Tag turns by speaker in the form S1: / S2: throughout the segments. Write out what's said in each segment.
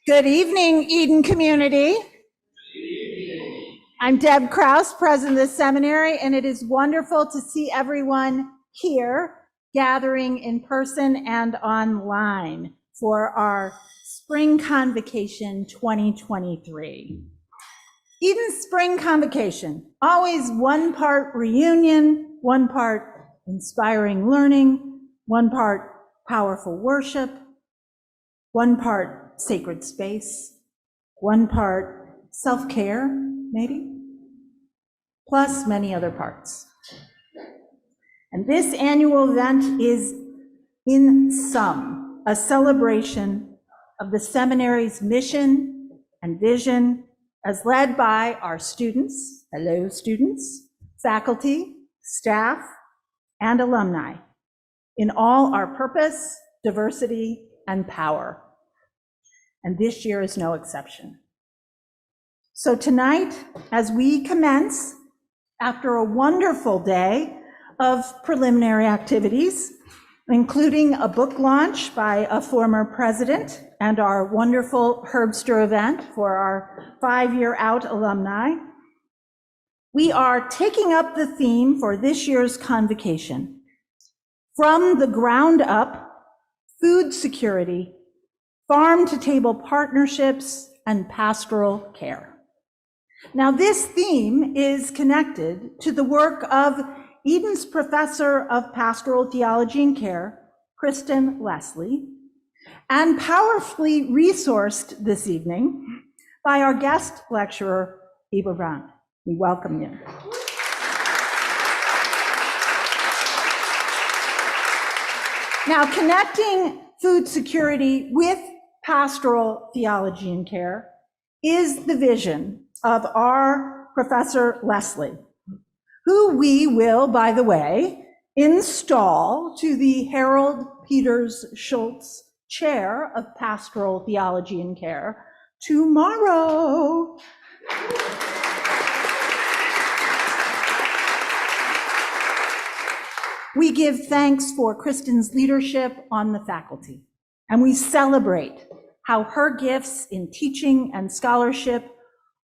S1: Good evening, Eden community. I'm Deb Kraus, president of the seminary, and it is wonderful to see everyone here gathering in person and online for our Spring Convocation 2023. Eden's Spring Convocation, always one part reunion, one part inspiring learning, one part powerful worship, one part sacred space, one part self-care, maybe, plus many other parts. And this annual event is, in sum, a celebration of the seminary's mission and vision as led by our students, hello students, faculty, staff, and alumni in all our purpose, diversity, and power. And this year is no exception. So tonight, as we commence, after a wonderful day of preliminary activities, including a book launch by a former president and our wonderful Herbster event for our 5-year out alumni, we are taking up the theme for this year's convocation, From the Ground Up, Food Security, Farm-to-Table Partnerships, and Pastoral Care. Now, this theme is connected to the work of Eden's professor of pastoral theology and care, Kristen Leslie, and powerfully resourced this evening by our guest lecturer, Eva Brown. We welcome you. Now, connecting food security with pastoral theology and care is the vision of our Professor Leslie, who we will, by the way, install to the Harold Peters Schultz Chair of Pastoral Theology and Care tomorrow. We give thanks for Kristen's leadership on the faculty, and we celebrate how her gifts in teaching and scholarship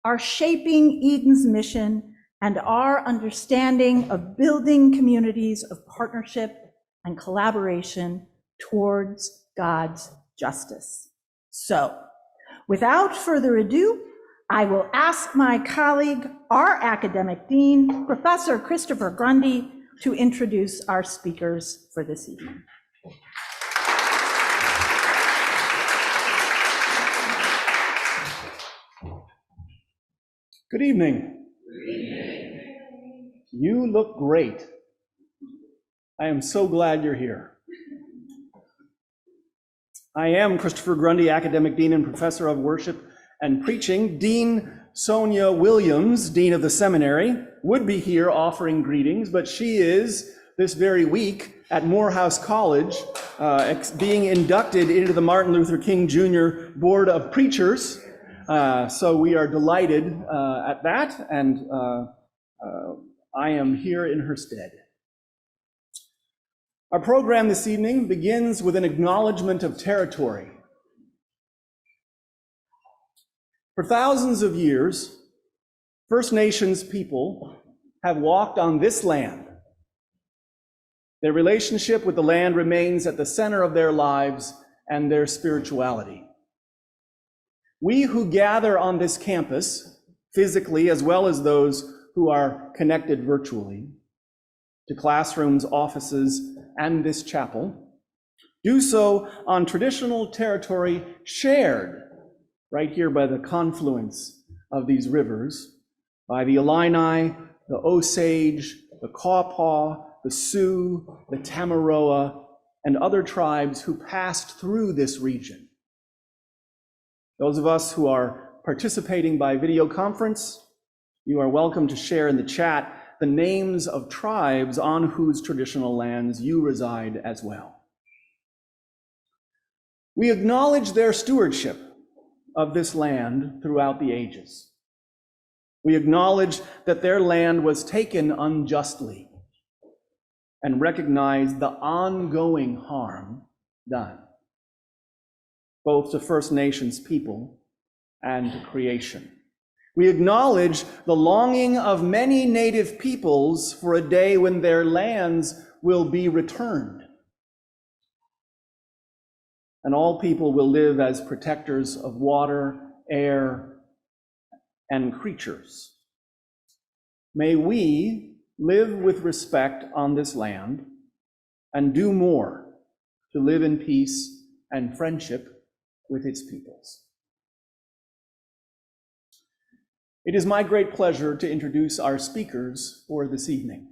S1: are shaping Eden's mission and our understanding of building communities of partnership and collaboration towards God's justice. So, without further ado, I will ask my colleague, our academic dean, Professor Christopher Grundy, to introduce our speakers for this evening.
S2: Good evening. Good evening. You look great. I am so glad you're here. I am Christopher Grundy, Academic Dean and Professor of Worship and Preaching. Dean Sonia Williams, Dean of the Seminary, would be here offering greetings, but she is this very week at Morehouse College being inducted into the Martin Luther King Jr. Board of Preachers. So we are delighted at that, and I am here in her stead. Our program this evening begins with an acknowledgement of territory. For thousands of years, First Nations people have walked on this land. Their relationship with the land remains at the center of their lives and their spirituality. We who gather on this campus, physically as well as those who are connected virtually, to classrooms, offices, and this chapel, do so on traditional territory shared right here by the confluence of these rivers, by the Illini, the Osage, the Quapaw, the Sioux, the Tamaroa, and other tribes who passed through this region. Those of us who are participating by video conference, you are welcome to share in the chat the names of tribes on whose traditional lands you reside as well. We acknowledge their stewardship of this land throughout the ages. We acknowledge that their land was taken unjustly. and recognize the ongoing harm done, both to First Nations people and to creation. We acknowledge the longing of many Native peoples for a day when their lands will be returned, and all people will live as protectors of water, air, and creatures. May we live with respect on this land and do more to live in peace and friendship with its peoples. It is my great pleasure to introduce our speakers for this evening.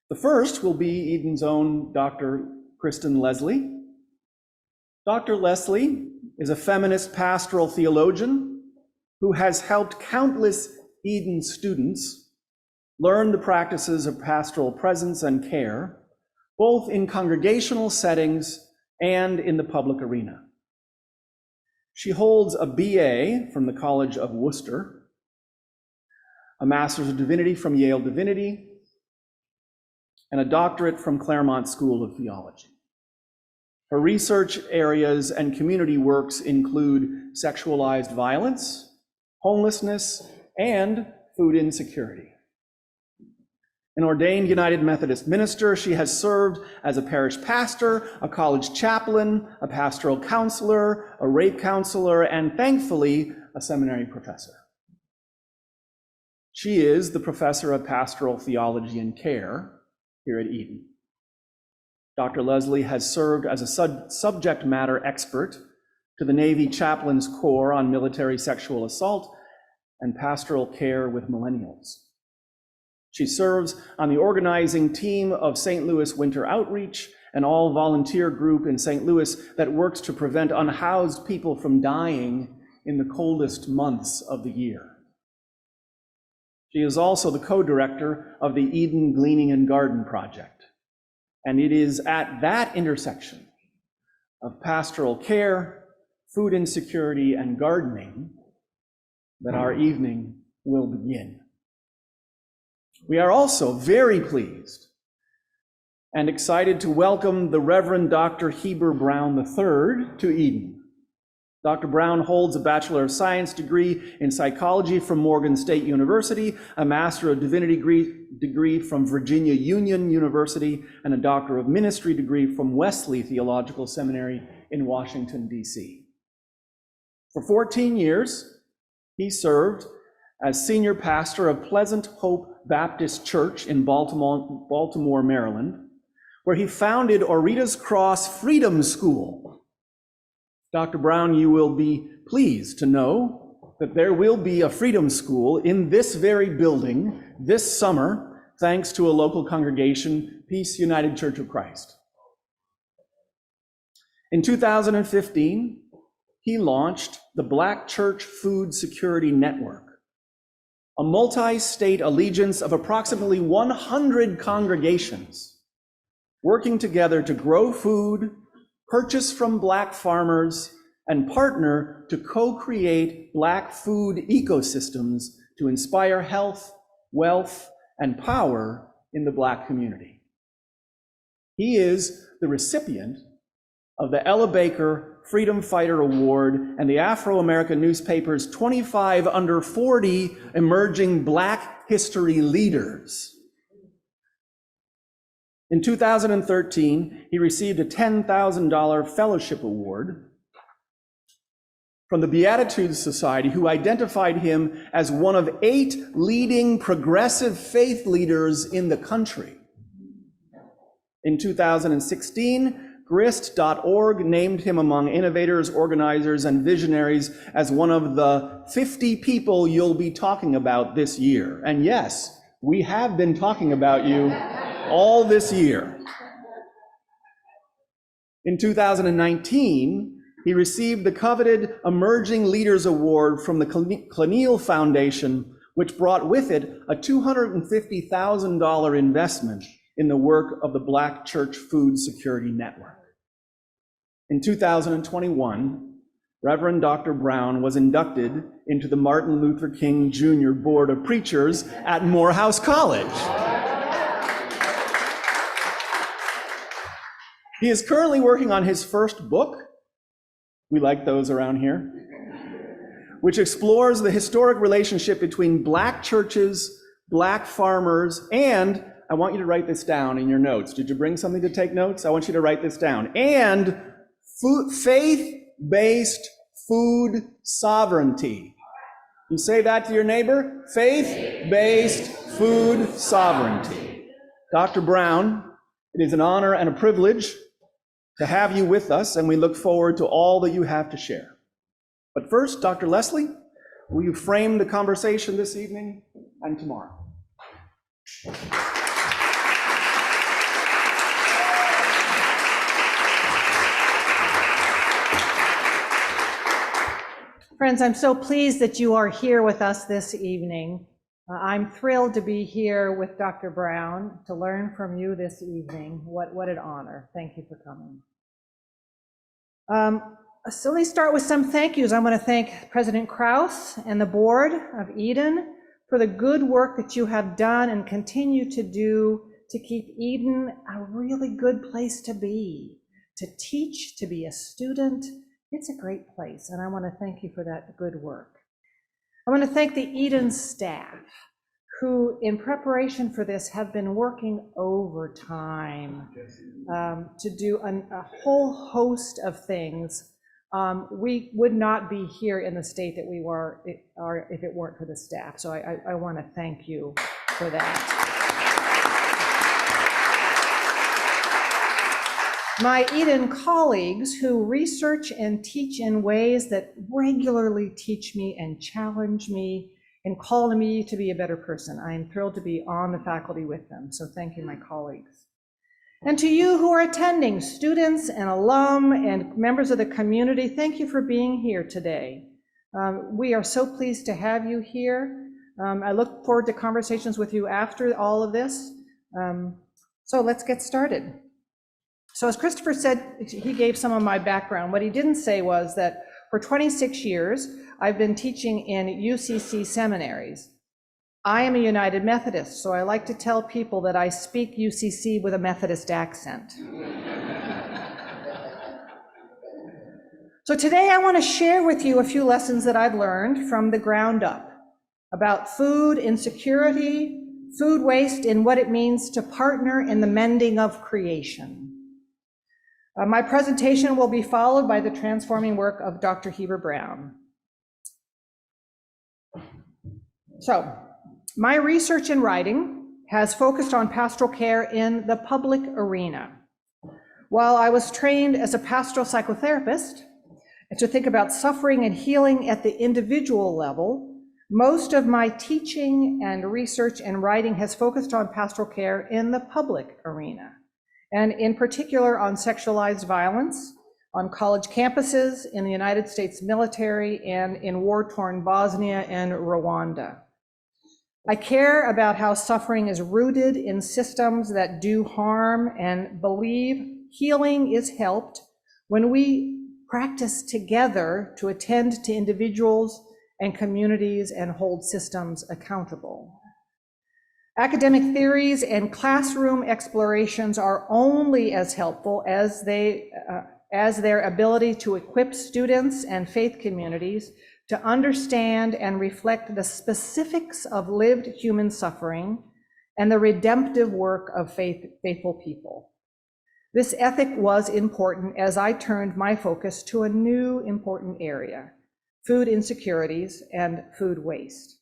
S2: The first will be Eden's own Dr. Kristen Leslie. Dr. Leslie is a feminist pastoral theologian who has helped countless Eden students learn the practices of pastoral presence and care, both in congregational settings and in the public arena. She holds a BA from the College of Worcester, a Master's of Divinity from Yale Divinity, and a doctorate from Claremont School of Theology. Her research areas and community works include sexualized violence, homelessness, and food insecurity. An ordained United Methodist minister, she has served as a parish pastor, a college chaplain, a pastoral counselor, a rape counselor, and thankfully, a seminary professor. She is the professor of pastoral theology and care here at Eden. Dr. Leslie has served as a subject matter expert to the Navy Chaplains Corps on military sexual assault and pastoral care with millennials. She serves on the organizing team of St. Louis Winter Outreach, an all-volunteer group in St. Louis that works to prevent unhoused people from dying in the coldest months of the year. She is also the co-director of the Eden Gleaning and Garden Project, and it is at that intersection of pastoral care, food insecurity, and gardening that our evening will begin. We are also very pleased and excited to welcome the Reverend Dr. Heber Brown III to Eden. Dr. Brown holds a Bachelor of Science degree in psychology from Morgan State University, a Master of Divinity degree from Virginia Union University, and a Doctor of Ministry degree from Wesley Theological Seminary in Washington, D.C. For 14 years, he served as senior pastor of Pleasant Hope Baptist Church in Baltimore, Maryland, where he founded Orita's Cross Freedom School. Dr. Brown, you will be pleased to know that there will be a Freedom School in this very building this summer, thanks to a local congregation, Peace United Church of Christ. In 2015, he launched the Black Church Food Security Network, a multi-state allegiance of approximately 100 congregations working together to grow food, purchase from Black farmers, and partner to co-create Black food ecosystems to inspire health, wealth, and power in the Black community. He is the recipient of the Ella Baker Freedom Fighter Award and the Afro-American newspaper's 25 under 40 emerging Black history leaders. In 2013, he received a $10,000 fellowship award from the Beatitudes Society, who identified him as one of 8 leading progressive faith leaders in the country. In 2016, Grist.org named him among innovators, organizers, and visionaries as one of the 50 people you'll be talking about this year. And yes, we have been talking about you all this year. In 2019, he received the coveted Emerging Leaders Award from the Clenille Foundation, which brought with it a $250,000 investment in the work of the Black Church Food Security Network. In 2021, Reverend Dr. Brown was inducted into the Martin Luther King Jr. Board of Preachers at Morehouse College. He is currently working on his first book, we like those around here, which explores the historic relationship between Black churches, Black farmers, and, I want you to write this down in your notes. Did you bring something to take notes? I want you to write this down. And faith-based food sovereignty. You say that to your neighbor? Faith-based food sovereignty. Dr. Brown, it is an honor and a privilege to have you with us, and we look forward to all that you have to share. But first, Dr. Leslie, will you frame the conversation this evening and tomorrow?
S3: Friends, I'm so pleased that you are here with us this evening. I'm thrilled to be here with Dr. Brown to learn from you this evening. What an honor. Thank you for coming. So let me start with some thank yous. I want to thank President Krause and the board of Eden for the good work that you have done and continue to do to keep Eden a really good place to be, to teach, to be a student. It's a great place, and I want to thank you for that good work. I want to thank the Eden staff, who in preparation for this have been working overtime to do a whole host of things. We would not be here in the state that we are if it weren't for the staff. So I want to thank you for that. My Eden colleagues who research and teach in ways that regularly teach me and challenge me and call me to be a better person. I am thrilled to be on the faculty with them. So thank you, my colleagues. And to you who are attending, students and alum and members of the community, thank you for being here today. We are so pleased to have you here. I look forward to conversations with you after all of this. So let's get started. So as Christopher said, he gave some of my background. What he didn't say was that for 26 years, I've been teaching in UCC seminaries. I am a United Methodist, so I like to tell people that I speak UCC with a Methodist accent. So today I want to share with you a few lessons that I've learned from the ground up about food insecurity, food waste, and what it means to partner in the mending of creation. My presentation will be followed by the transforming work of Dr. Heber Brown. So, my research and writing has focused on pastoral care in the public arena. While I was trained as a pastoral psychotherapist to think about suffering and healing at the individual level, most of my teaching and research and writing has focused on pastoral care in the public arena, and in particular on sexualized violence, on college campuses, in the United States military, and in war-torn Bosnia and Rwanda. I care about how suffering is rooted in systems that do harm and believe healing is helped when we practice together to attend to individuals and communities and hold systems accountable. Academic theories and classroom explorations are only as helpful as their ability to equip students and faith communities to understand and reflect the specifics of lived human suffering and the redemptive work of faithful people. This ethic was important as I turned my focus to a new important area: food insecurities and food waste.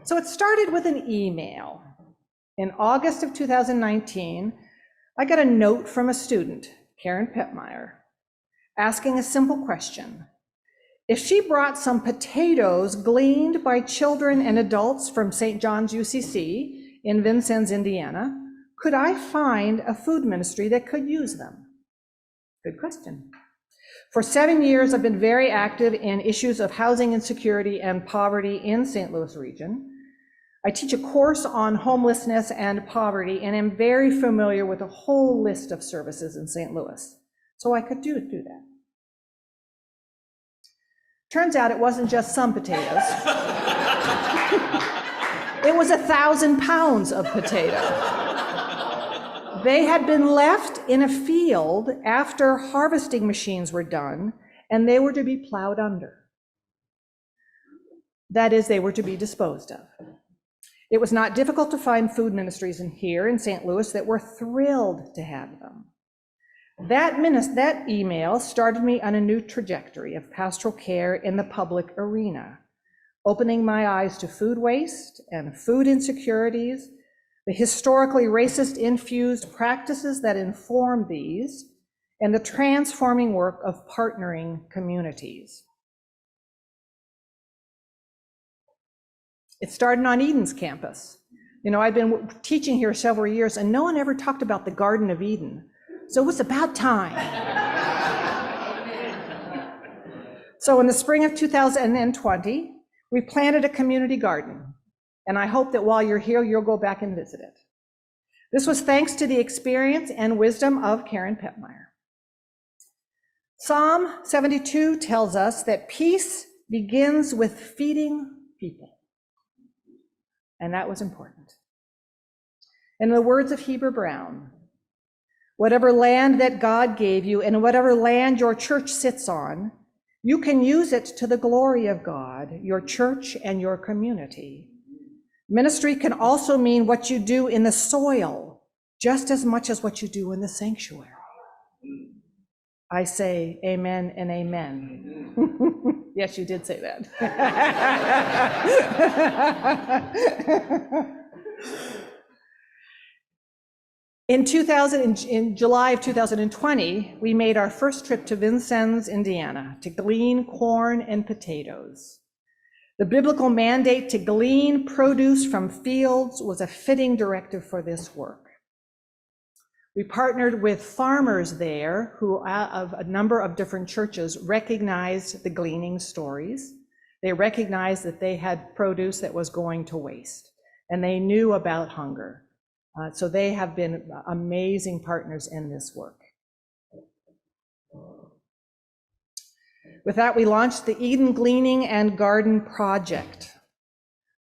S3: So it started with an email. In August of 2019, I got a note from a student, Karen Petmeyer, asking a simple question. If she brought some potatoes gleaned by children and adults from St. John's UCC in Vincennes, Indiana, could I find a food ministry that could use them? Good question. For 7 years, I've been very active in issues of housing insecurity and poverty in St. Louis region. I teach a course on homelessness and poverty, and am very familiar with a whole list of services in St. Louis. So I could do that. Turns out it wasn't just some potatoes. It was 1,000 pounds of potato. They had been left in a field after harvesting machines were done, and they were to be plowed under. That is, they were to be disposed of. It was not difficult to find food ministries here in St. Louis that were thrilled to have them. That email started me on a new trajectory of pastoral care in the public arena, opening my eyes to food waste and food insecurities, the historically racist infused practices that inform these, and the transforming work of partnering communities. It started on Eden's campus. You know, I've been teaching here several years, and no one ever talked about the Garden of Eden. So it was about time. So in the spring of 2020, we planted a community garden, and I hope that while you're here, you'll go back and visit it. This was thanks to the experience and wisdom of Karen Petmeyer. Psalm 72 tells us that peace begins with feeding people, and that was important. In the words of Heber Brown, whatever land that God gave you and whatever land your church sits on, you can use it to the glory of God, your church, and your community. Ministry can also mean what you do in the soil, just as much as what you do in the sanctuary. I say amen and amen. Yes, you did say that. In July of 2020, we made our first trip to Vincennes, Indiana, to glean corn and potatoes. The biblical mandate to glean produce from fields was a fitting directive for this work. We partnered with farmers there who, of a number of different churches, recognized the gleaning stories. They recognized that they had produce that was going to waste, and they knew about hunger. So they have been amazing partners in this work. With that, we launched the Eden Gleaning and Garden Project.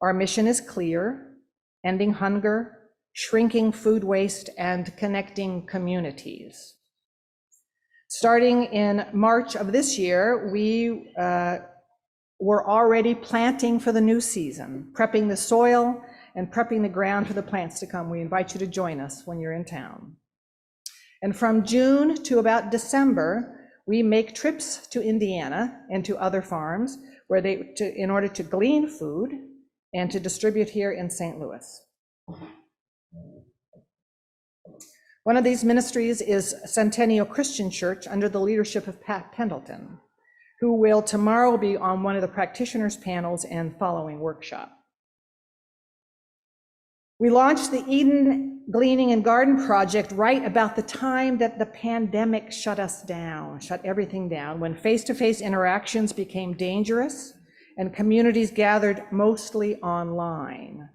S3: Our mission is clear: ending hunger, shrinking food waste, and connecting communities. Starting in March of this year, we were already planting for the new season, prepping the soil and prepping the ground for the plants to come. We invite you to join us when you're in town. And from June to about December, we make trips to Indiana and to other farms where in order to glean food and to distribute here in St. Louis. One of these ministries is Centennial Christian Church under the leadership of Pat Pendleton, who will tomorrow be on one of the practitioners' panels and following workshop. We launched the Eden Gleaning and Garden Project right about the time that the pandemic shut everything down, when face-to-face interactions became dangerous and communities gathered mostly online.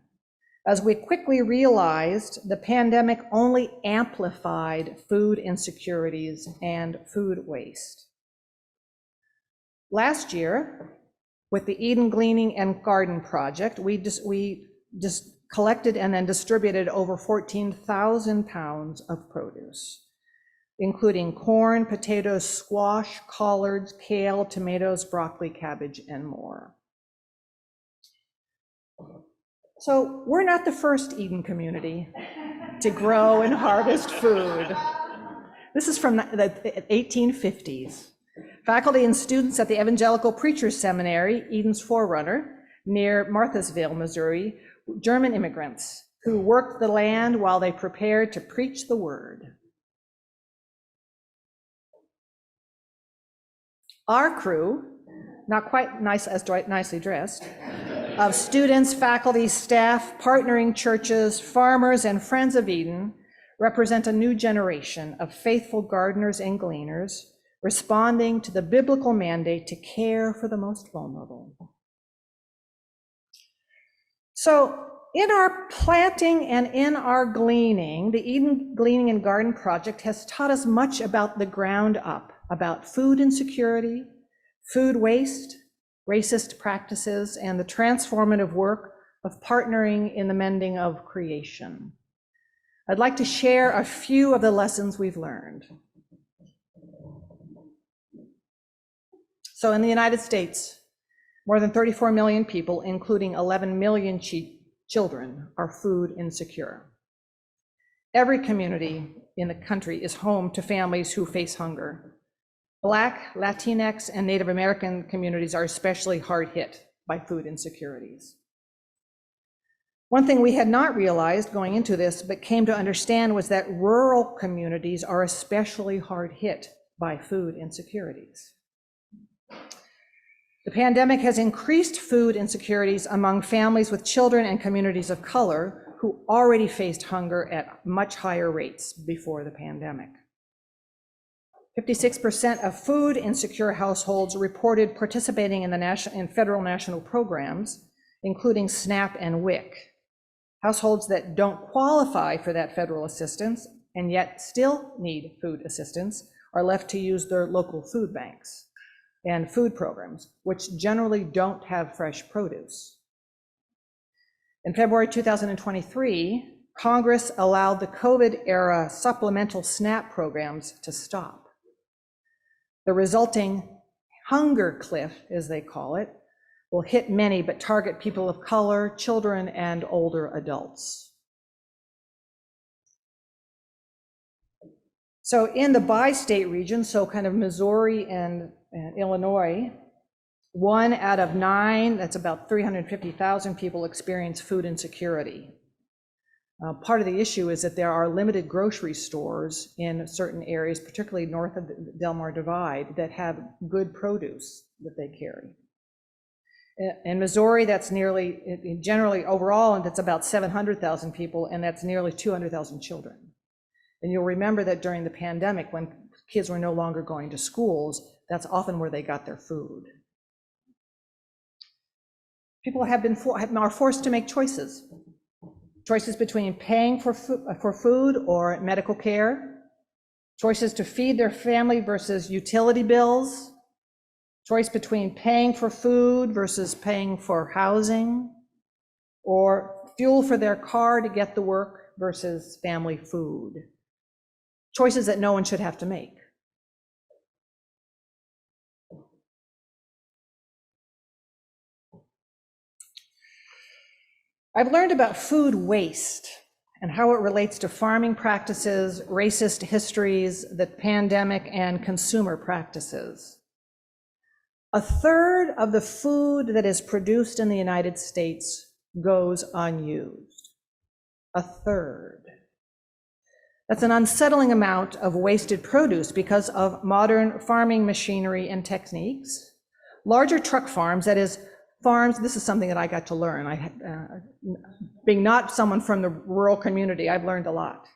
S3: As we quickly realized, the pandemic only amplified food insecurities and food waste. Last year, with the Eden Gleaning and Garden Project, we just collected and then distributed over 14,000 pounds of produce, including corn, potatoes, squash, collards, kale, tomatoes, broccoli, cabbage, and more. So we're not the first Eden community to grow and harvest food. This is from the 1850s. Faculty and students at the Evangelical Preachers Seminary, Eden's forerunner, near Marthasville, Missouri, German immigrants who worked the land while they prepared to preach the word. Our crew, not quite nicely dressed, of students, faculty, staff, partnering churches, farmers, and friends of Eden represent a new generation of faithful gardeners and gleaners responding to the biblical mandate to care for the most vulnerable. So in our planting and in our gleaning, the Eden Gleaning and Garden Project has taught us much about the ground up, about food insecurity, food waste, racist practices, and the transformative work of partnering in the mending of creation. I'd like to share a few of the lessons we've learned. So in the United States, more than 34 million people, including 11 million children, are food insecure. Every community in the country is home to families who face hunger. Black, Latinx, and Native American communities are especially hard hit by food insecurities. One thing we had not realized going into this, but came to understand, was that rural communities are especially hard hit by food insecurities. The pandemic has increased food insecurities among families with children and communities of color who already faced hunger at much higher rates before the pandemic. 56% of food insecure households reported participating in federal national programs, including SNAP and WIC. Households that don't qualify for that federal assistance and yet still need food assistance are left to use their local food banks and food programs, which generally don't have fresh produce. In February 2023, Congress allowed the COVID-era supplemental SNAP programs to stop. The resulting hunger cliff, as they call it, will hit many, but target people of color, children, and older adults. So in the bi-state region, so kind of Missouri and Illinois, 1 out of 9, that's about 350,000 people, experience food insecurity. Part of the issue is that there are limited grocery stores in certain areas, particularly north of the Delmar Divide, that have good produce that they carry. In Missouri, that's generally overall, and that's about 700,000 people, and that's nearly 200,000 children. And you'll remember that during the pandemic, when kids were no longer going to schools, that's often where they got their food. People are forced to make choices. Choices between paying for food or medical care, choices to feed their family versus utility bills, choice between paying for food versus paying for housing, or fuel for their car to get to work versus family food. Choices that no one should have to make. I've learned about food waste and how it relates to farming practices, racist histories, the pandemic, and consumer practices. 1/3 of the food that is produced in the United States goes unused. 1/3. That's an unsettling amount of wasted produce because of modern farming machinery and techniques. Larger truck farms, that is, farms, this is something that I got to learn. Being not someone from the rural community, I've learned a lot.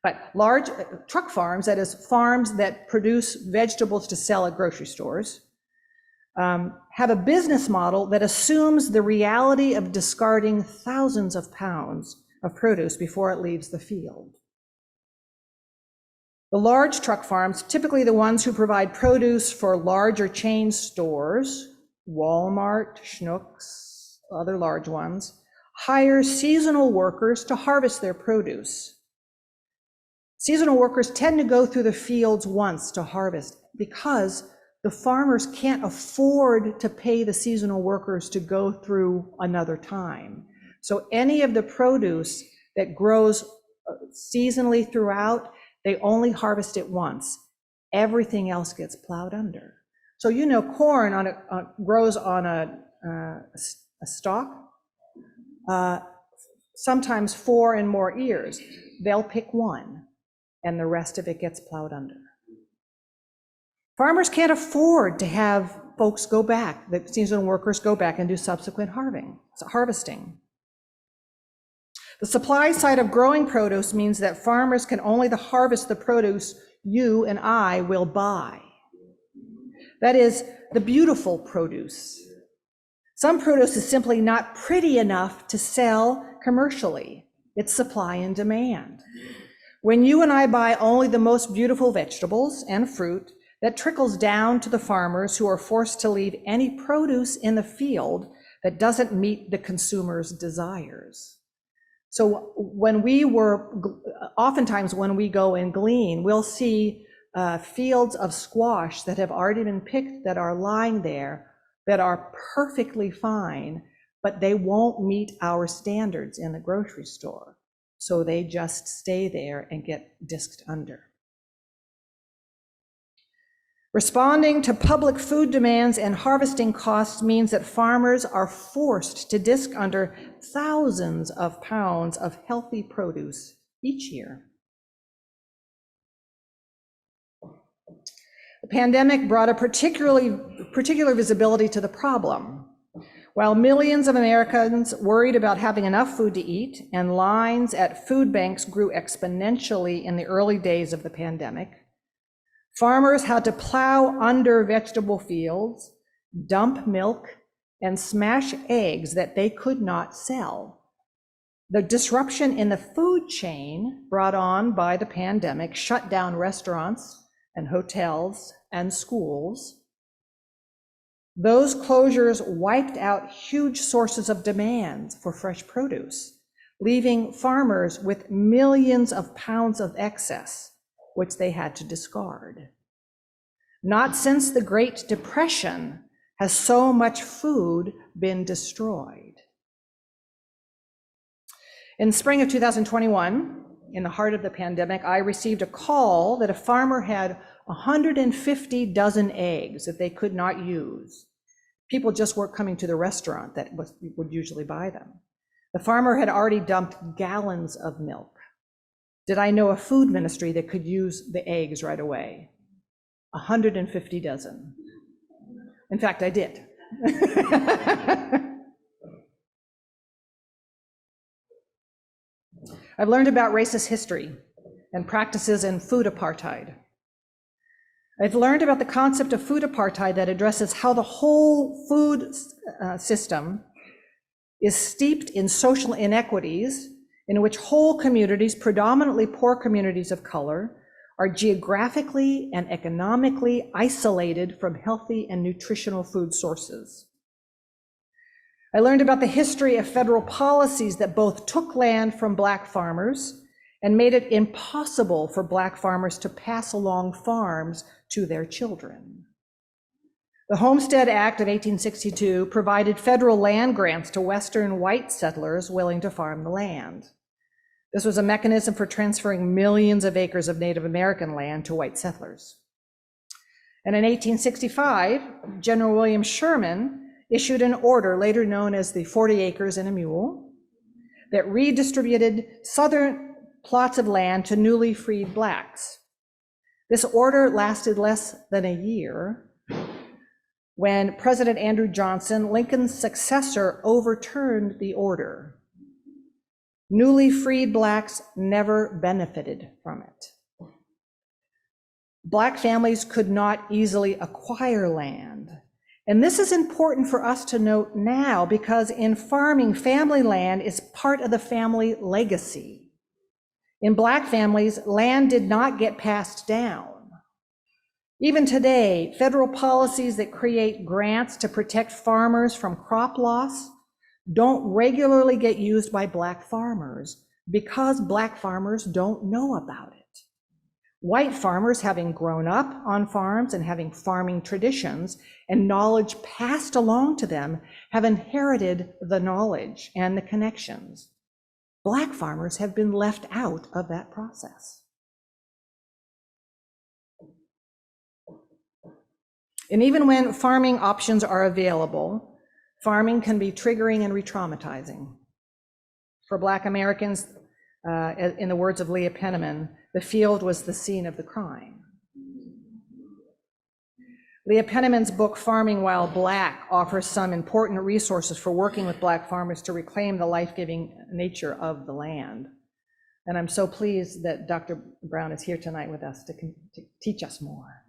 S3: But large truck farms, that is, farms that produce vegetables to sell at grocery stores, have a business model that assumes the reality of discarding thousands of pounds of produce before it leaves the field. The large truck farms, typically the ones who provide produce for larger chain stores, Walmart, Schnucks, other large ones, hire seasonal workers to harvest their produce. Seasonal workers tend to go through the fields once to harvest because the farmers can't afford to pay the seasonal workers to go through another time. So any of the produce that grows seasonally throughout, they only harvest it once. Everything else gets plowed under. So you know, corn grows on a stalk, sometimes 4 and more ears. They'll pick one, and the rest of it gets plowed under. Farmers can't afford to have folks go back, the seasonal workers go back and do subsequent harvesting. The supply side of growing produce means that farmers can only harvest the produce you and I will buy. That is, the beautiful produce. Some produce is simply not pretty enough to sell commercially. It's supply and demand. When you and I buy only the most beautiful vegetables and fruit, that trickles down to the farmers who are forced to leave any produce in the field that doesn't meet the consumer's desires. So oftentimes when we go and glean, we'll see fields of squash that have already been picked that are lying there that are perfectly fine, but they won't meet our standards in the grocery store. So they just stay there and get disked under. Responding to public food demands and harvesting costs means that farmers are forced to disk under thousands of pounds of healthy produce each year. The pandemic brought a particular visibility to the problem. While millions of Americans worried about having enough food to eat and lines at food banks grew exponentially in the early days of the pandemic, farmers had to plow under vegetable fields, dump milk, and smash eggs that they could not sell. The disruption in the food chain brought on by the pandemic shut down restaurants and hotels and schools. Those closures wiped out huge sources of demand for fresh produce, leaving farmers with millions of pounds of excess, which they had to discard. Not since the Great Depression has so much food been destroyed. In spring of 2021, in the heart of the pandemic, I received a call that a farmer had 150 dozen eggs that they could not use. People just weren't coming to the restaurant that would usually buy them. The farmer had already dumped gallons of milk. Did I know a food ministry that could use the eggs right away? 150 dozen. In fact, I did. I've learned about racist history and practices in food apartheid. I've learned about the concept of food apartheid that addresses how the whole food system is steeped in social inequities in which whole communities, predominantly poor communities of color, are geographically and economically isolated from healthy and nutritional food sources. I learned about the history of federal policies that both took land from Black farmers and made it impossible for Black farmers to pass along farms to their children. The Homestead Act of 1862 provided federal land grants to Western white settlers willing to farm the land. This was a mechanism for transferring millions of acres of Native American land to white settlers. And in 1865, General William Sherman issued an order, later known as the 40 Acres and a Mule, that redistributed southern plots of land to newly freed Blacks. This order lasted less than a year when President Andrew Johnson, Lincoln's successor, overturned the order. Newly freed Blacks never benefited from it. Black families could not easily acquire land. And this is important for us to note now because in farming, family land is part of the family legacy. In Black families, land did not get passed down. Even today, federal policies that create grants to protect farmers from crop loss don't regularly get used by Black farmers because Black farmers don't know about it. White farmers, having grown up on farms and having farming traditions and knowledge passed along to them, have inherited the knowledge and the connections. Black farmers have been left out of that process. And even when farming options are available, farming can be triggering and re-traumatizing. For Black Americans, in the words of Leah Penniman, the field was the scene of the crime. Leah Penniman's book, Farming While Black, offers some important resources for working with Black farmers to reclaim the life-giving nature of the land. And I'm so pleased that Dr. Brown is here tonight with us to teach us more.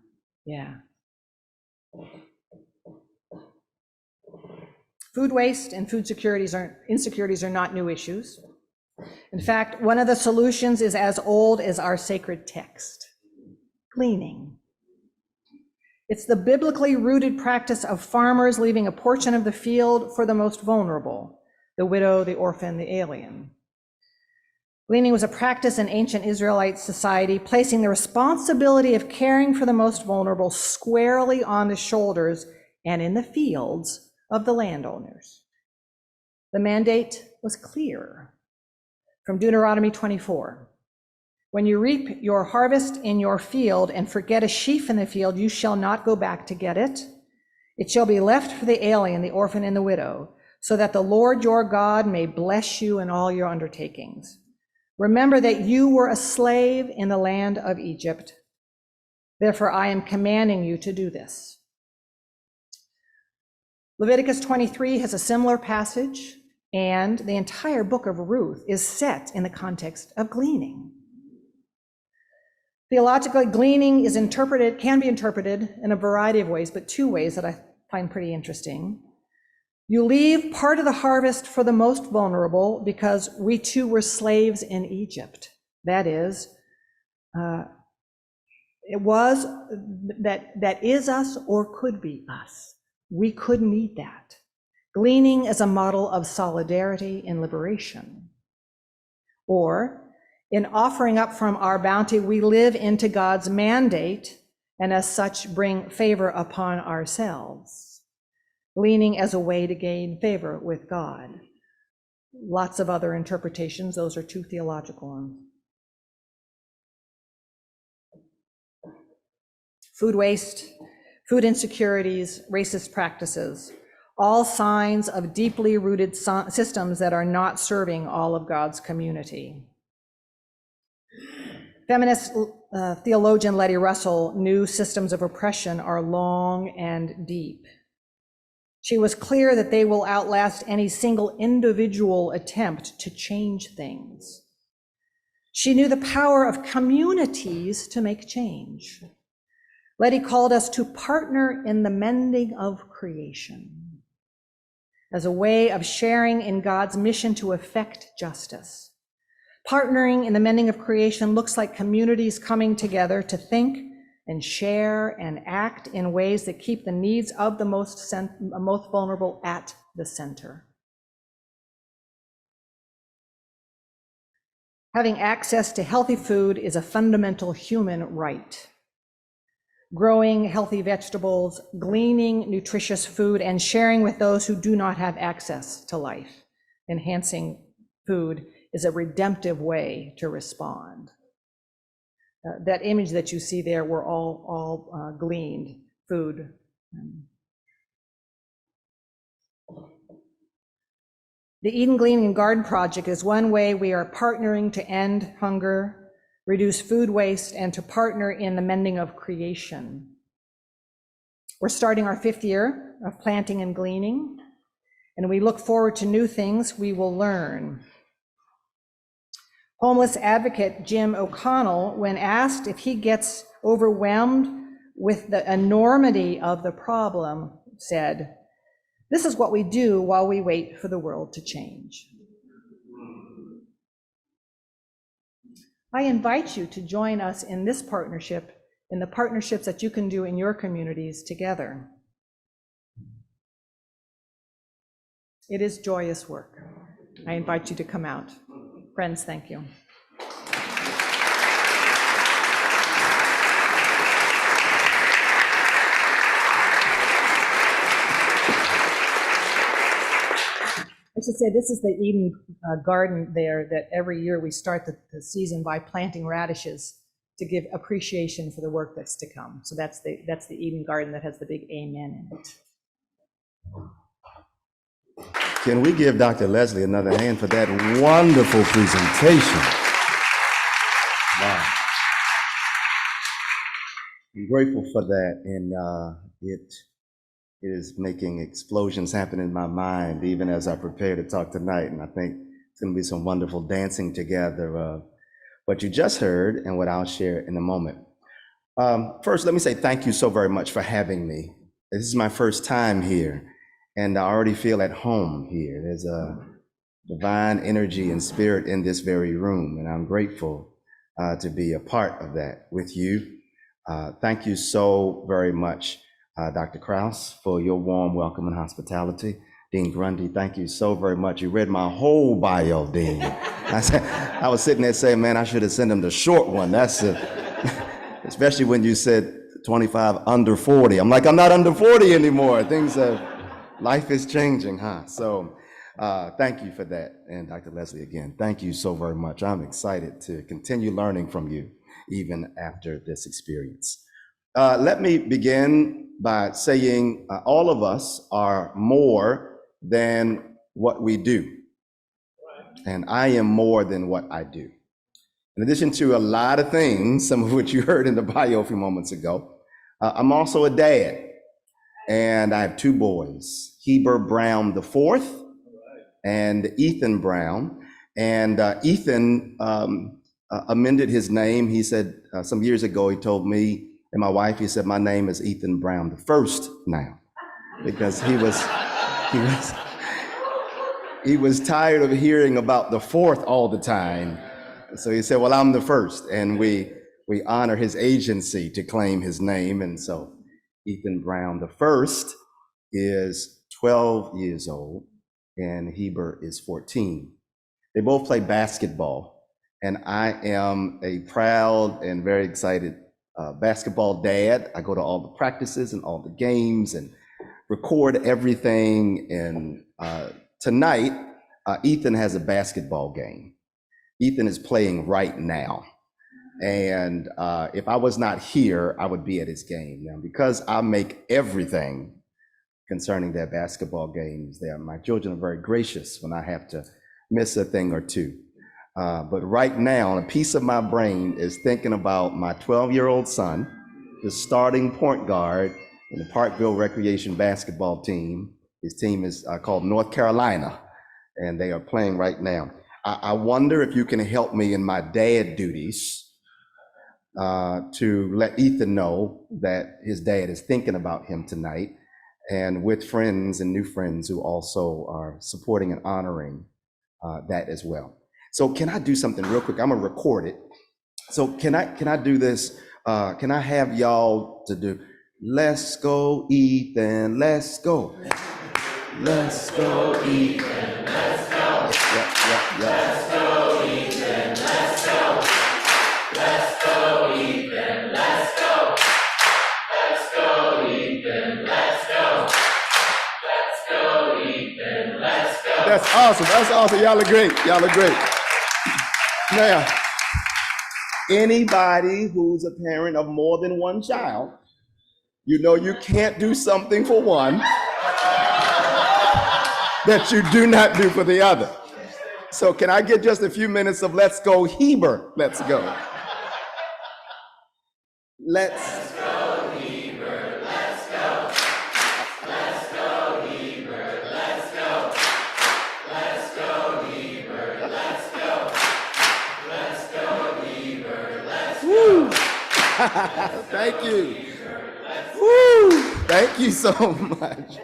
S3: Yeah. Food waste and food insecurities are not new issues. In fact, one of the solutions is as old as our sacred text: gleaning. It's the biblically rooted practice of farmers leaving a portion of the field for the most vulnerable, the widow, the orphan, the alien. Gleaning was a practice in ancient Israelite society, placing the responsibility of caring for the most vulnerable squarely on the shoulders and in the fields of the landowners. The mandate was clear from Deuteronomy 24. When you reap your harvest in your field and forget a sheaf in the field, you shall not go back to get it. It shall be left for the alien, the orphan, and the widow, so that the Lord your God may bless you in all your undertakings. Remember that you were a slave in the land of Egypt. Therefore, I am commanding you to do this. Leviticus 23 has a similar passage, and the entire book of Ruth is set in the context of gleaning. Theologically, gleaning can be interpreted in a variety of ways, but two ways that I find pretty interesting. You leave part of the harvest for the most vulnerable because we too were slaves in Egypt. That is, that is us or could be us. We could need that. Gleaning as a model of solidarity and liberation. Or, in offering up from our bounty, we live into God's mandate and as such bring favor upon ourselves. Gleaning as a way to gain favor with God. Lots of other interpretations. Those are two theological ones. Food waste, food insecurities, racist practices, all signs of deeply rooted systems that are not serving all of God's community. Feminist theologian Letty Russell knew systems of oppression are long and deep. She was clear that they will outlast any single individual attempt to change things. She knew the power of communities to make change. Letty called us to partner in the mending of creation as a way of sharing in God's mission to effect justice. Partnering in the mending of creation looks like communities coming together to think and share and act in ways that keep the needs of the most vulnerable at the center. Having access to healthy food is a fundamental human right. Growing healthy vegetables, gleaning nutritious food, and sharing with those who do not have access to life, enhancing food, is a redemptive way to respond. That image that you see there were all gleaned food. The Eden Gleaning and Garden Project is one way we are partnering to end hunger, reduce food waste, and to partner in the mending of creation. We're starting our 5th year of planting and gleaning, and we look forward to new things we will learn. Homeless advocate Jim O'Connell, when asked if he gets overwhelmed with the enormity of the problem, said, "This is what we do while we wait for the world to change." I invite you to join us in this partnership, in the partnerships that you can do in your communities together. It is joyous work. I invite you to come out. Friends, thank you. I should say this is the Eden garden there that every year we start the season by planting radishes to give appreciation for the work that's to come. So that's the Eden garden that has the big amen in it.
S4: Can we give Dr. Leslie another hand for that wonderful presentation? Wow. I'm grateful for that, and it is making explosions happen in my mind, even as I prepare to talk tonight, and I think it's going to be some wonderful dancing together of what you just heard and what I'll share in a moment. First, let me say thank you so very much for having me. This is my first time here. And I already feel at home here. There's a divine energy and spirit in this very room, and I'm grateful to be a part of that with you. Thank you so very much, Dr. Krause, for your warm welcome and hospitality. Dean Grundy, thank you so very much. You read my whole bio, Dean. I was sitting there saying, man, I should have sent him the short one. That's especially when you said 25 under 40. I'm like, I'm not under 40 anymore. Life is changing, huh? So thank you for that. And Dr. Leslie, again, thank you so very much. I'm excited to continue learning from you even after this experience. Let me begin by saying all of us are more than what we do. And I am more than what I do. In addition to a lot of things, some of which you heard in the bio a few moments ago, I'm also a dad. And I have two boys, Heber Brown IV and Ethan Brown. And Ethan amended his name. He said some years ago, he told me and my wife, he said, my name is Ethan Brown I now, because he was tired of hearing about the fourth all the time. So he said, well, I'm the first. And we honor his agency to claim his name. And so Ethan Brown I is 12 years old and Heber is 14. They both play basketball. And I am a proud and very excited basketball dad. I go to all the practices and all the games and record everything. And tonight, Ethan has a basketball game. Ethan is playing right now. And if I was not here, I would be at his game. Now, because I make everything concerning their basketball games there, my children are very gracious when I have to miss a thing or two. But right now, a piece of my brain is thinking about my 12-year-old son, the starting point guard in the Parkville Recreation basketball team. His team is called North Carolina, and they are playing right now. I wonder if you can help me in my dad duties to let Ethan know that his dad is thinking about him tonight, and with friends and new friends who also are supporting and honoring that as well. So can I do something real quick? I'm gonna record it. So can I do this? Can I have y'all to do, let's go Ethan, let's go. Let's go Ethan, let's go. Yeah. Let's go Ethan, let's go. Let's go Ethan, let's go. Let's go Ethan, let's go. Let's go Ethan, let's go. That's awesome. Y'all are great. Now, anybody who's a parent of more than one child, you know you can't do something for one that you do not do for the other. So can I get just a few minutes of let's go Heber, let's go. Let's go Heber, let's go. Let's go Heber, let's go. Let's go Heber, let's go. Let's go Heber, let's go. Woo! Thank you. Woo! Thank you so much.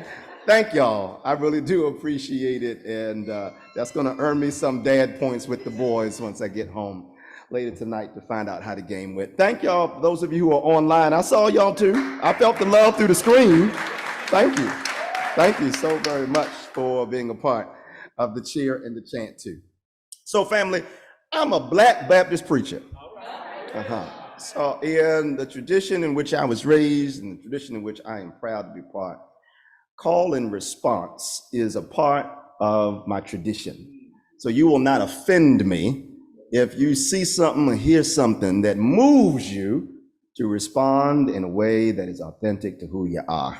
S4: Thank y'all. I really do appreciate it. And that's going to earn me some dad points with the boys once I get home later tonight to find out how the game went. Thank y'all, for those of you who are online. I saw y'all too. I felt the love through the screen. Thank you. Thank you so very much for being a part of the cheer and the chant too. So family, I'm a Black Baptist preacher. So in the tradition in which I was raised and the tradition in which I am proud to be part, call and response is a part of my tradition. So you will not offend me if you see something or hear something that moves you to respond in a way that is authentic to who you are.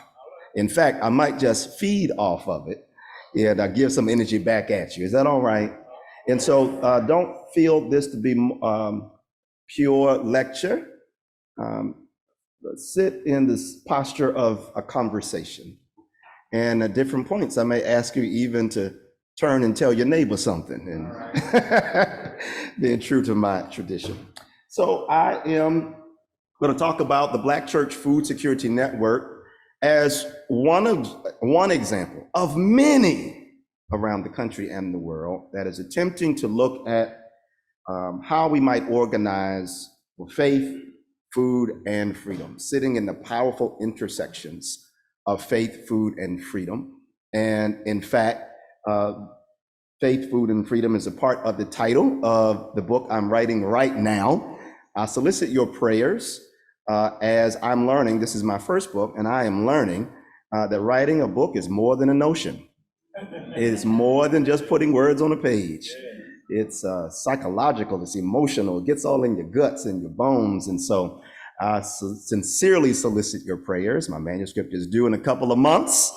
S4: In fact, I might just feed off of it and I give some energy back at you. Is that all right? And so don't feel this to be pure lecture. Sit in this posture of a conversation. And at different points, I may ask you even to turn and tell your neighbor something, and being true to my tradition. So I am going to talk about the Black Church Food Security Network as one example of many around the country and the world that is attempting to look at how we might organize for faith, food, and freedom, sitting in the powerful intersections of faith, food, and freedom. And in fact, Faith, Food, and Freedom is a part of the title of the book I'm writing right now. I solicit your prayers as I'm learning. This is my first book, and I am learning that writing a book is more than a notion. It's more than just putting words on a page. It's psychological, it's emotional, it gets all in your guts and your bones. And so I sincerely solicit your prayers. My manuscript is due in a couple of months.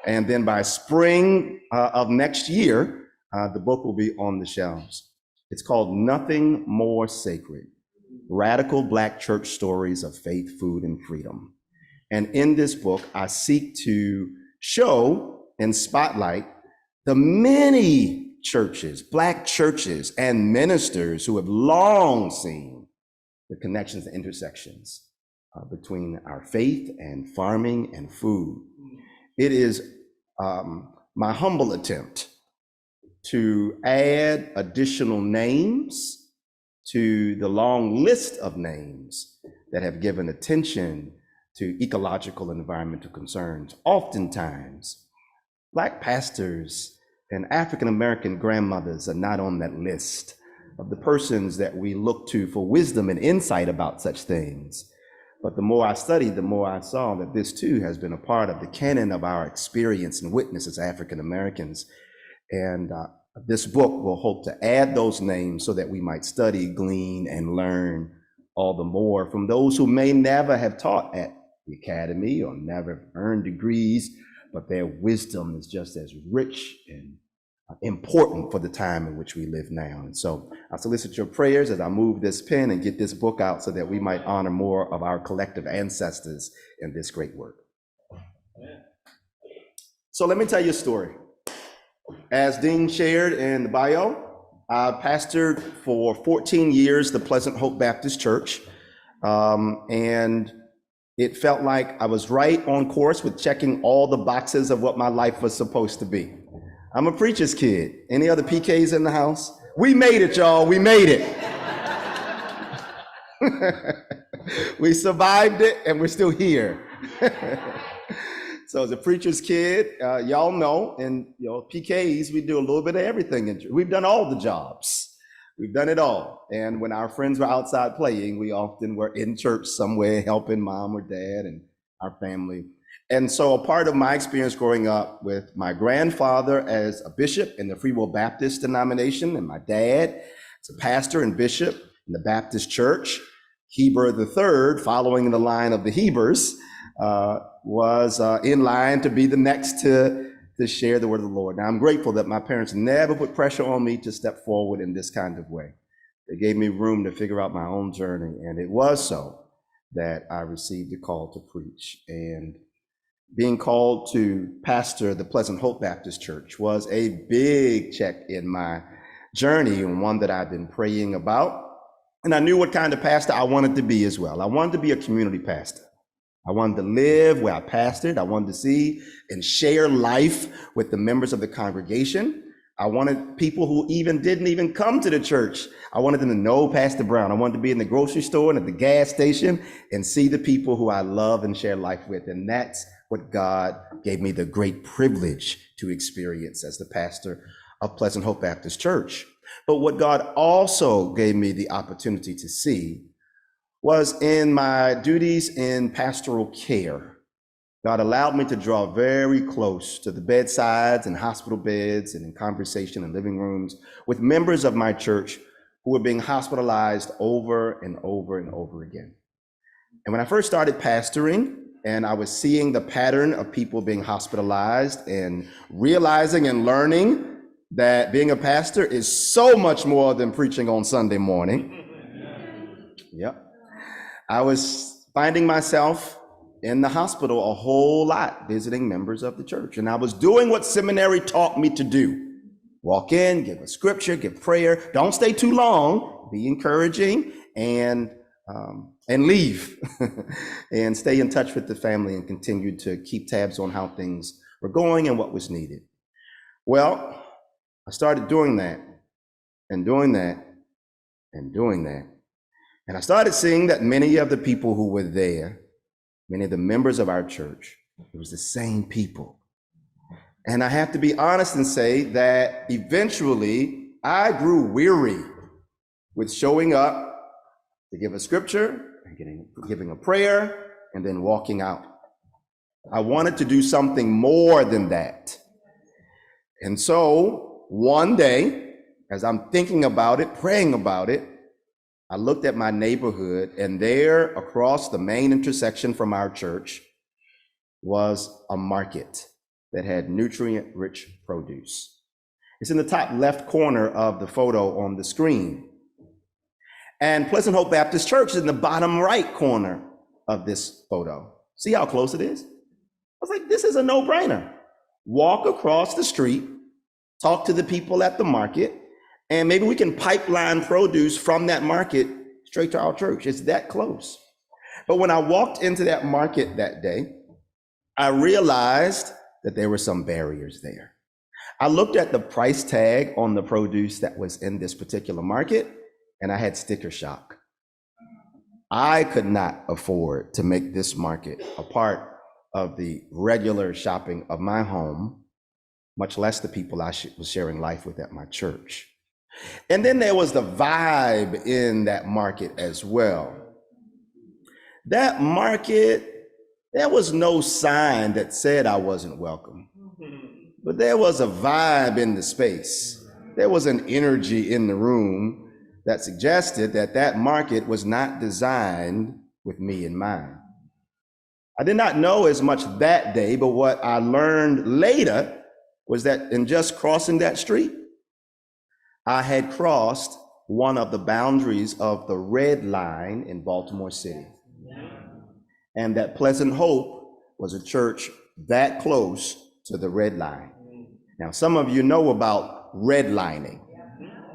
S4: And then by spring of next year, the book will be on the shelves. It's called Nothing More Sacred: Radical Black Church Stories of Faith, Food, and Freedom. And in this book, I seek to show and spotlight the many churches, Black churches and ministers who have long seen the connections and intersections between our faith and farming and food. It is my humble attempt to add additional names to the long list of names that have given attention to ecological and environmental concerns. Oftentimes, Black pastors and African-American grandmothers are not on that list of the persons that we look to for wisdom and insight about such things. But the more I studied, the more I saw that this too has been a part of the canon of our experience and witness as African-Americans. And this book will hope to add those names so that we might study, glean, and learn all the more from those who may never have taught at the academy or never earned degrees, but their wisdom is just as rich and important for the time in which we live now. And so I solicit your prayers as I move this pen and get this book out so that we might honor more of our collective ancestors in this great work. So let me tell you a story. As Dean shared in the bio, I pastored for 14 years the Pleasant Hope Baptist Church, and it felt like I was right on course with checking all the boxes of what my life was supposed to be. I'm a preacher's kid. Any other PKs in the house? We made it, y'all. We made it. We survived it, and we're still here. So as a preacher's kid, y'all know, in PKs, we do a little bit of everything. We've done all the jobs. We've done it all. And when our friends were outside playing, we often were in church somewhere helping mom or dad and our family. And so a part of my experience growing up with my grandfather as a bishop in the Free Will Baptist denomination, and my dad as a pastor and bishop in the Baptist church, Heber III, following in the line of the Hebers, was in line to be the next to share the word of the Lord. Now, I'm grateful that my parents never put pressure on me to step forward in this kind of way. They gave me room to figure out my own journey, and it was so that I received a call to preach. And being called to pastor the Pleasant Hope Baptist Church was a big check in my journey, and one that I've been praying about. And I knew what kind of pastor I wanted to be as well. I wanted to be a community pastor. I wanted to live where I pastored. I wanted to see and share life with the members of the congregation. I wanted people who didn't even come to the church. I wanted them to know Pastor Brown. I wanted to be in the grocery store and at the gas station and see the people who I love and share life with. And that's what God gave me the great privilege to experience as the pastor of Pleasant Hope Baptist Church. But what God also gave me the opportunity to see was in my duties in pastoral care. God allowed me to draw very close to the bedsides and hospital beds and in conversation in living rooms with members of my church who were being hospitalized over and over and over again. And when I first started pastoring, and I was seeing the pattern of people being hospitalized and realizing and learning that being a pastor is so much more than preaching on Sunday morning. Yep. I was finding myself in the hospital a whole lot, visiting members of the church. And I was doing what seminary taught me to do. Walk in, give a scripture, give prayer. Don't stay too long. Be encouraging and leave and stay in touch with the family and continue to keep tabs on how things were going and what was needed. Well, I started doing that and doing that and doing that. And I started seeing that many of the people who were there, many of the members of our church, it was the same people. And I have to be honest and say that eventually I grew weary with showing up to give a scripture, and giving a prayer, and then walking out. I wanted to do something more than that. And so one day, as I'm thinking about it, praying about it, I looked at my neighborhood, and there across the main intersection from our church was a market that had nutrient-rich produce. It's in the top left corner of the photo on the screen. And Pleasant Hope Baptist Church is in the bottom right corner of this photo. See how close it is? I was like, this is a no-brainer. Walk across the street, talk to the people at the market, and maybe we can pipeline produce from that market straight to our church. It's that close. But when I walked into that market that day, I realized that there were some barriers there. I looked at the price tag on the produce that was in this particular market, and I had sticker shock. I could not afford to make this market a part of the regular shopping of my home, much less the people I was sharing life with at my church. And then there was the vibe in that market as well. That market, there was no sign that said I wasn't welcome, but there was a vibe in the space. There was an energy in the room that suggested that that market was not designed with me in mind. I did not know as much that day, but what I learned later was that in just crossing that street, I had crossed one of the boundaries of the red line in Baltimore City. And that Pleasant Hope was a church that close to the red line. Now, some of you know about redlining.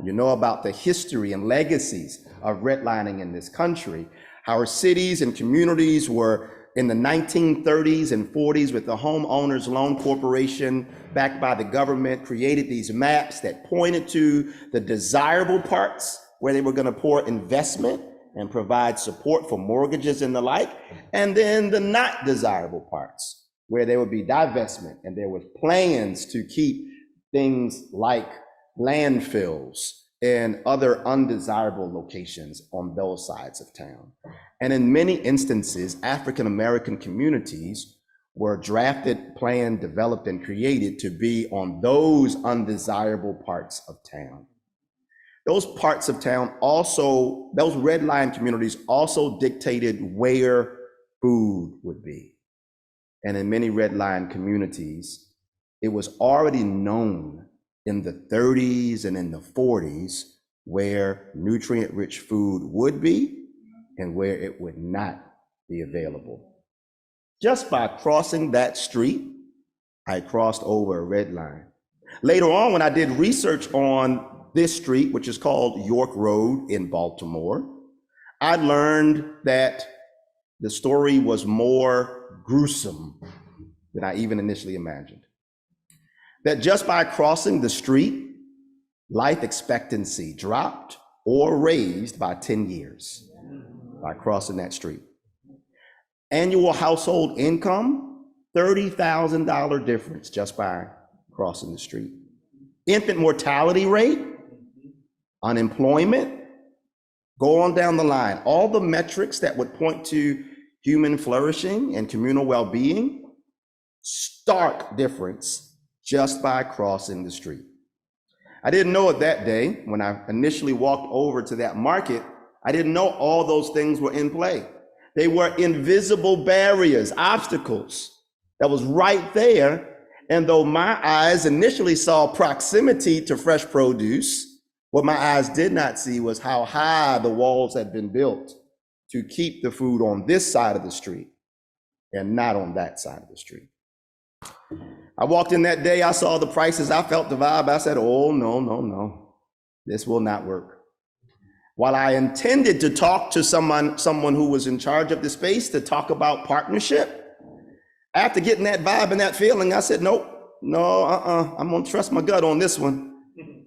S4: You know about the history and legacies of redlining in this country. Our cities and communities were in the 1930s and 40s with the Homeowners Loan Corporation, backed by the government, created these maps that pointed to the desirable parts where they were going to pour investment and provide support for mortgages and the like, and then the not desirable parts where there would be divestment and there were plans to keep things like landfills and other undesirable locations on those sides of town. And in many instances, African American communities were drafted, planned, developed, and created to be on those undesirable parts of town. Those parts of town also, those red line communities also dictated where food would be. And in many red line communities, it was already known in the 30s and in the 40s where nutrient-rich food would be and where it would not be available. Just by crossing that street, I crossed over a red line. Later on, when I did research on this street, which is called York Road in Baltimore, I learned that the story was more gruesome than I even initially imagined. That just by crossing the street, life expectancy dropped or raised by 10 years by crossing that street. Annual household income, $30,000 difference just by crossing the street. Infant mortality rate, unemployment, go on down the line. All the metrics that would point to human flourishing and communal well-being, stark difference just by crossing the street. I didn't know it that day. When I initially walked over to that market, I didn't know all those things were in play. They were invisible barriers, obstacles that was right there. And though my eyes initially saw proximity to fresh produce, what my eyes did not see was how high the walls had been built to keep the food on this side of the street and not on that side of the street. I walked in that day, I saw the prices, I felt the vibe. I said, oh, no, this will not work. While I intended to talk to someone who was in charge of the space to talk about partnership, after getting that vibe and that feeling, I said, I'm gonna trust my gut on this one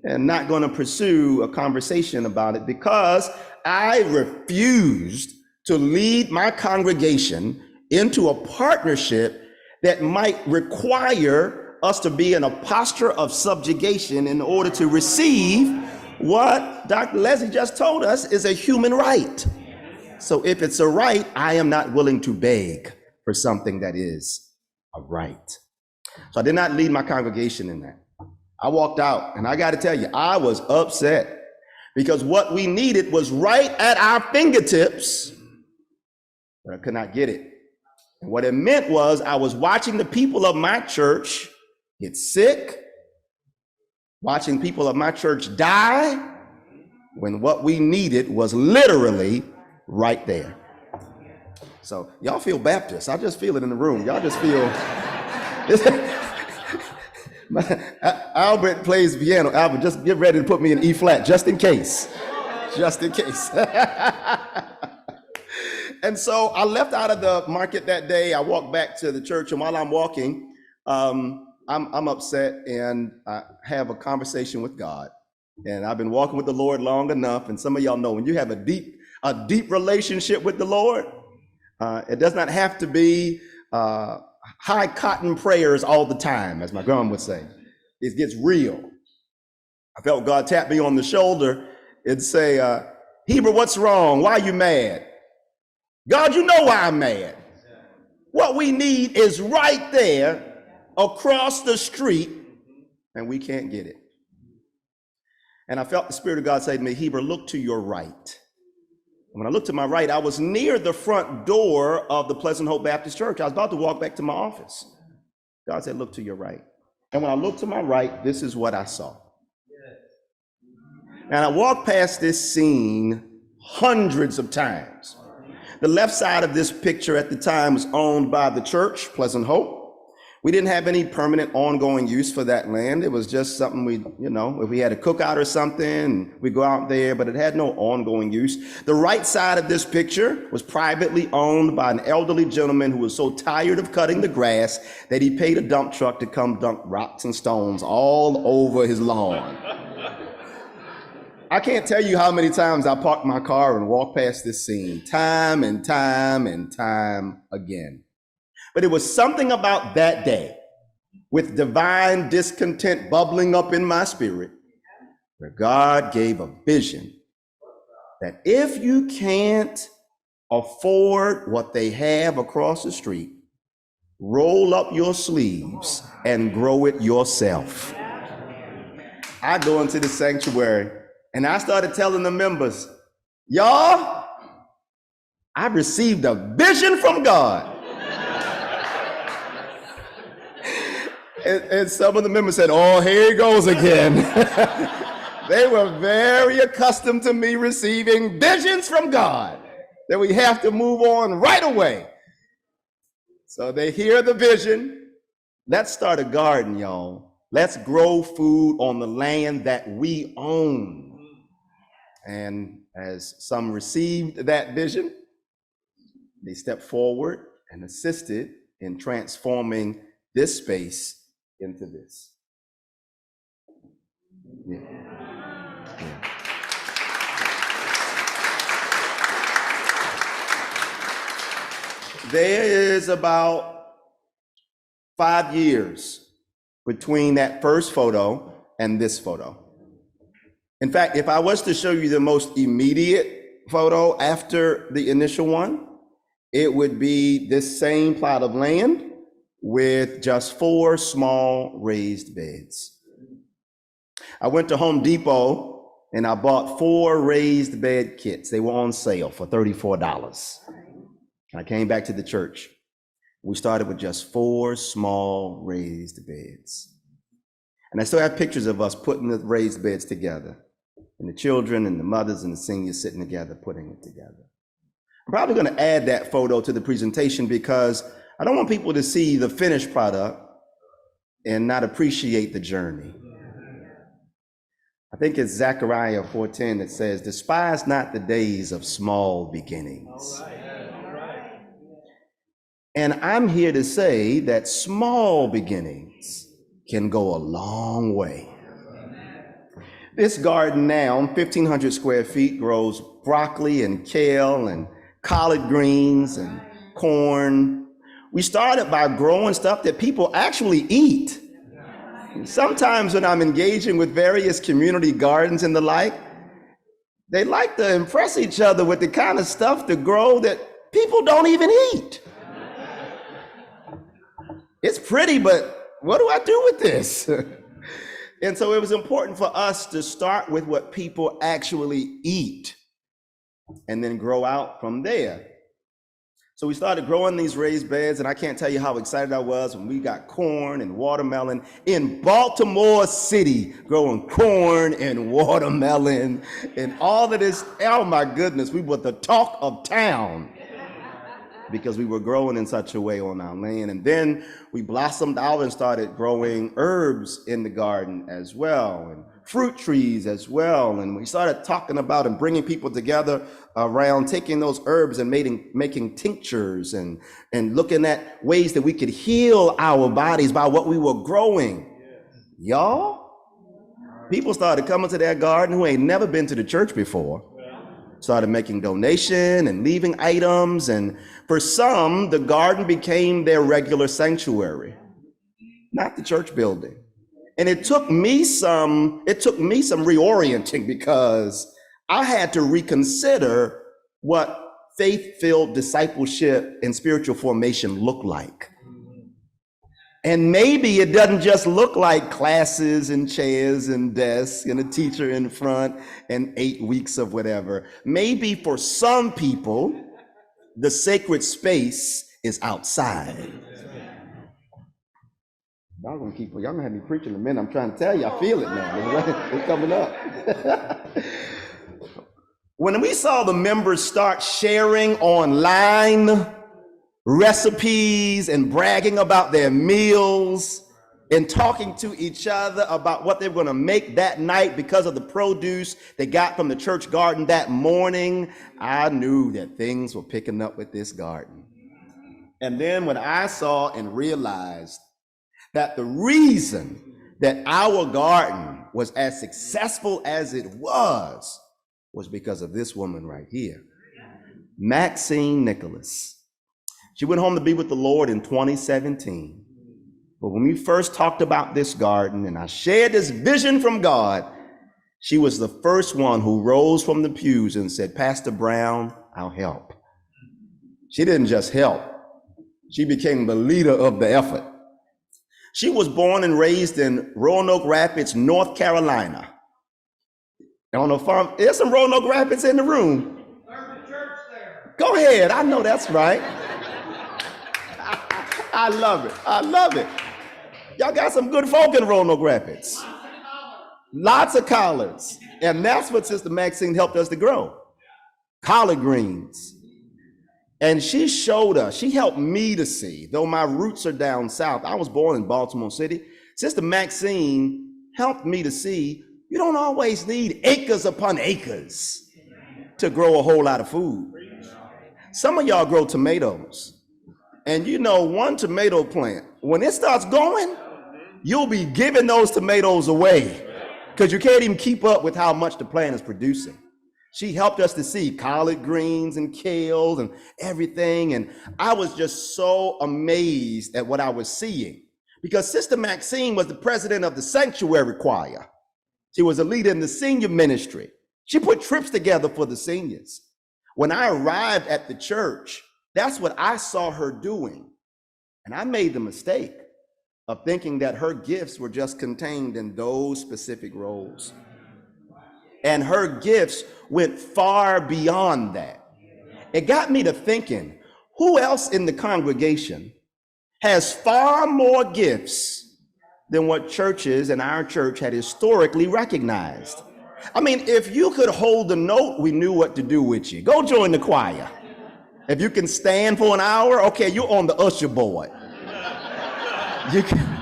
S4: and not gonna pursue a conversation about it, because I refused to lead my congregation into a partnership that might require
S5: us to be in a posture of subjugation in order to receive what Dr. Leslie just told us is a human right. So if it's a right, I am not willing to beg for something that is a right. So I did not lead my congregation in that. I walked out, and I got to tell you, I was upset because what we needed was right at our fingertips, but I could not get it. And what it meant was I was watching the people of my church get sick, watching people of my church die, when what we needed was literally right there. So y'all feel Baptist. I just feel it in the room. Y'all just feel. Albert plays piano. Albert, just get ready to put me in E flat, just in case. Just in case. And so I left out of the market that day. I walked back to the church, and while I'm walking, I'm upset, and I have a conversation with God. And I've been walking with the Lord long enough, and some of y'all know when you have a deep relationship with the Lord, it does not have to be high cotton prayers all the time, as my grandma would say. It gets real. I felt God tap me on the shoulder and say, Heber, what's wrong? Why are you mad? God, you know why I'm mad. What we need is right there across the street, and we can't get it. And I felt the Spirit of God say to me, Heber, look to your right. When I looked to my right, I was near the front door of the Pleasant Hope Baptist Church. I was about to walk back to my office. God said, look to your right. And when I looked to my right, this is what I saw. And I walked past this scene hundreds of times. The left side of this picture at the time was owned by the church, Pleasant Hope. We didn't have any permanent ongoing use for that land. It was just something if we had a cookout or something, we'd go out there, but it had no ongoing use. The right side of this picture was privately owned by an elderly gentleman who was so tired of cutting the grass that he paid a dump truck to come dump rocks and stones all over his lawn. I can't tell you how many times I parked my car and walked past this scene, time and time and time again. But it was something about that day, with divine discontent bubbling up in my spirit, where God gave a vision that if you can't afford what they have across the street, roll up your sleeves and grow it yourself. I go into the sanctuary and I started telling the members, y'all, I received a vision from God. And some of the members said, oh, here he goes again. They were very accustomed to me receiving visions from God that we have to move on right away. So they hear the vision. Let's start a garden, y'all. Let's grow food on the land that we own. And as some received that vision, they stepped forward and assisted in transforming this space into this. Yeah. Yeah. There is about 5 years between that first photo and this photo. In fact, if I was to show you the most immediate photo after the initial one, it would be this same plot of land with just 4 small raised beds. I went to Home Depot and I bought 4 raised bed kits. They were on sale for $34. And I came back to the church. We started with just 4 small raised beds. And I still have pictures of us putting the raised beds together, and the children and the mothers and the seniors sitting together, putting it together. I'm probably going to add that photo to the presentation because I don't want people to see the finished product and not appreciate the journey. I think it's Zechariah 4:10 that says, despise not the days of small beginnings. And I'm here to say that small beginnings can go a long way. This garden now, 1,500 square feet, grows broccoli and kale and collard greens and corn. We started by growing stuff that people actually eat. Sometimes when I'm engaging with various community gardens and the like, they like to impress each other with the kind of stuff to grow that people don't even eat. It's pretty, but what do I do with this? And so it was important for us to start with what people actually eat and then grow out from there. So we started growing these raised beds, and I can't tell you how excited I was when we got corn and watermelon in Baltimore City, growing corn and watermelon and all of this. Oh my goodness, we were the talk of town because we were growing in such a way on our land. And then we blossomed out and started growing herbs in the garden as well, and fruit trees as well. And we started talking about and bringing people together around taking those herbs and making tinctures and looking at ways that we could heal our bodies by what we were growing. Y'all, people started coming to that garden who ain't never been to the church before, started making donation and leaving items. And for some, the garden became their regular sanctuary, not the church building. And it took me some reorienting, because I had to reconsider what faith-filled discipleship and spiritual formation looked like. And maybe it doesn't just look like classes and chairs and desks and a teacher in front and 8 weeks of whatever. Maybe for some people, the sacred space is outside. Y'all gonna have me preaching in a minute. I'm trying to tell you, I feel it now. It's coming up. When we saw the members start sharing online recipes and bragging about their meals and talking to each other about what they were gonna make that night because of the produce they got from the church garden that morning, I knew that things were picking up with this garden. And then when I saw and realized that the reason that our garden was as successful as it was because of this woman right here, Maxine Nicholas. She went home to be with the Lord in 2017. But when we first talked about this garden and I shared this vision from God, she was the first one who rose from the pews and said, "Pastor Brown, I'll help." She didn't just help. She became the leader of the effort. She was born and raised in Roanoke Rapids, North Carolina. On a farm. There's some Roanoke Rapids in the room. There's a church there. Go ahead. I know that's right. I love it. I love it. Y'all got some good folk in Roanoke Rapids. Lots of collards. And that's what Sister Maxine helped us to grow. Collard greens. And she showed us, she helped me to see, though my roots are down south, I was born in Baltimore City. Sister Maxine helped me to see you don't always need acres upon acres to grow a whole lot of food. Some of y'all grow tomatoes. And you know, one tomato plant, when it starts going, you'll be giving those tomatoes away because you can't even keep up with how much the plant is producing. She helped us to see collard greens and kale and everything. And I was just so amazed at what I was seeing, because Sister Maxine was the president of the sanctuary choir. She was a leader in the senior ministry. She put trips together for the seniors. When I arrived at the church, that's what I saw her doing. And I made the mistake of thinking that her gifts were just contained in those specific roles. And her gifts went far beyond that. It got me to thinking, who else in the congregation has far more gifts than what churches and our church had historically recognized? I mean, if you could hold a note, we knew what to do with you. Go join the choir. If you can stand for an hour, okay, you're on the usher board. You can.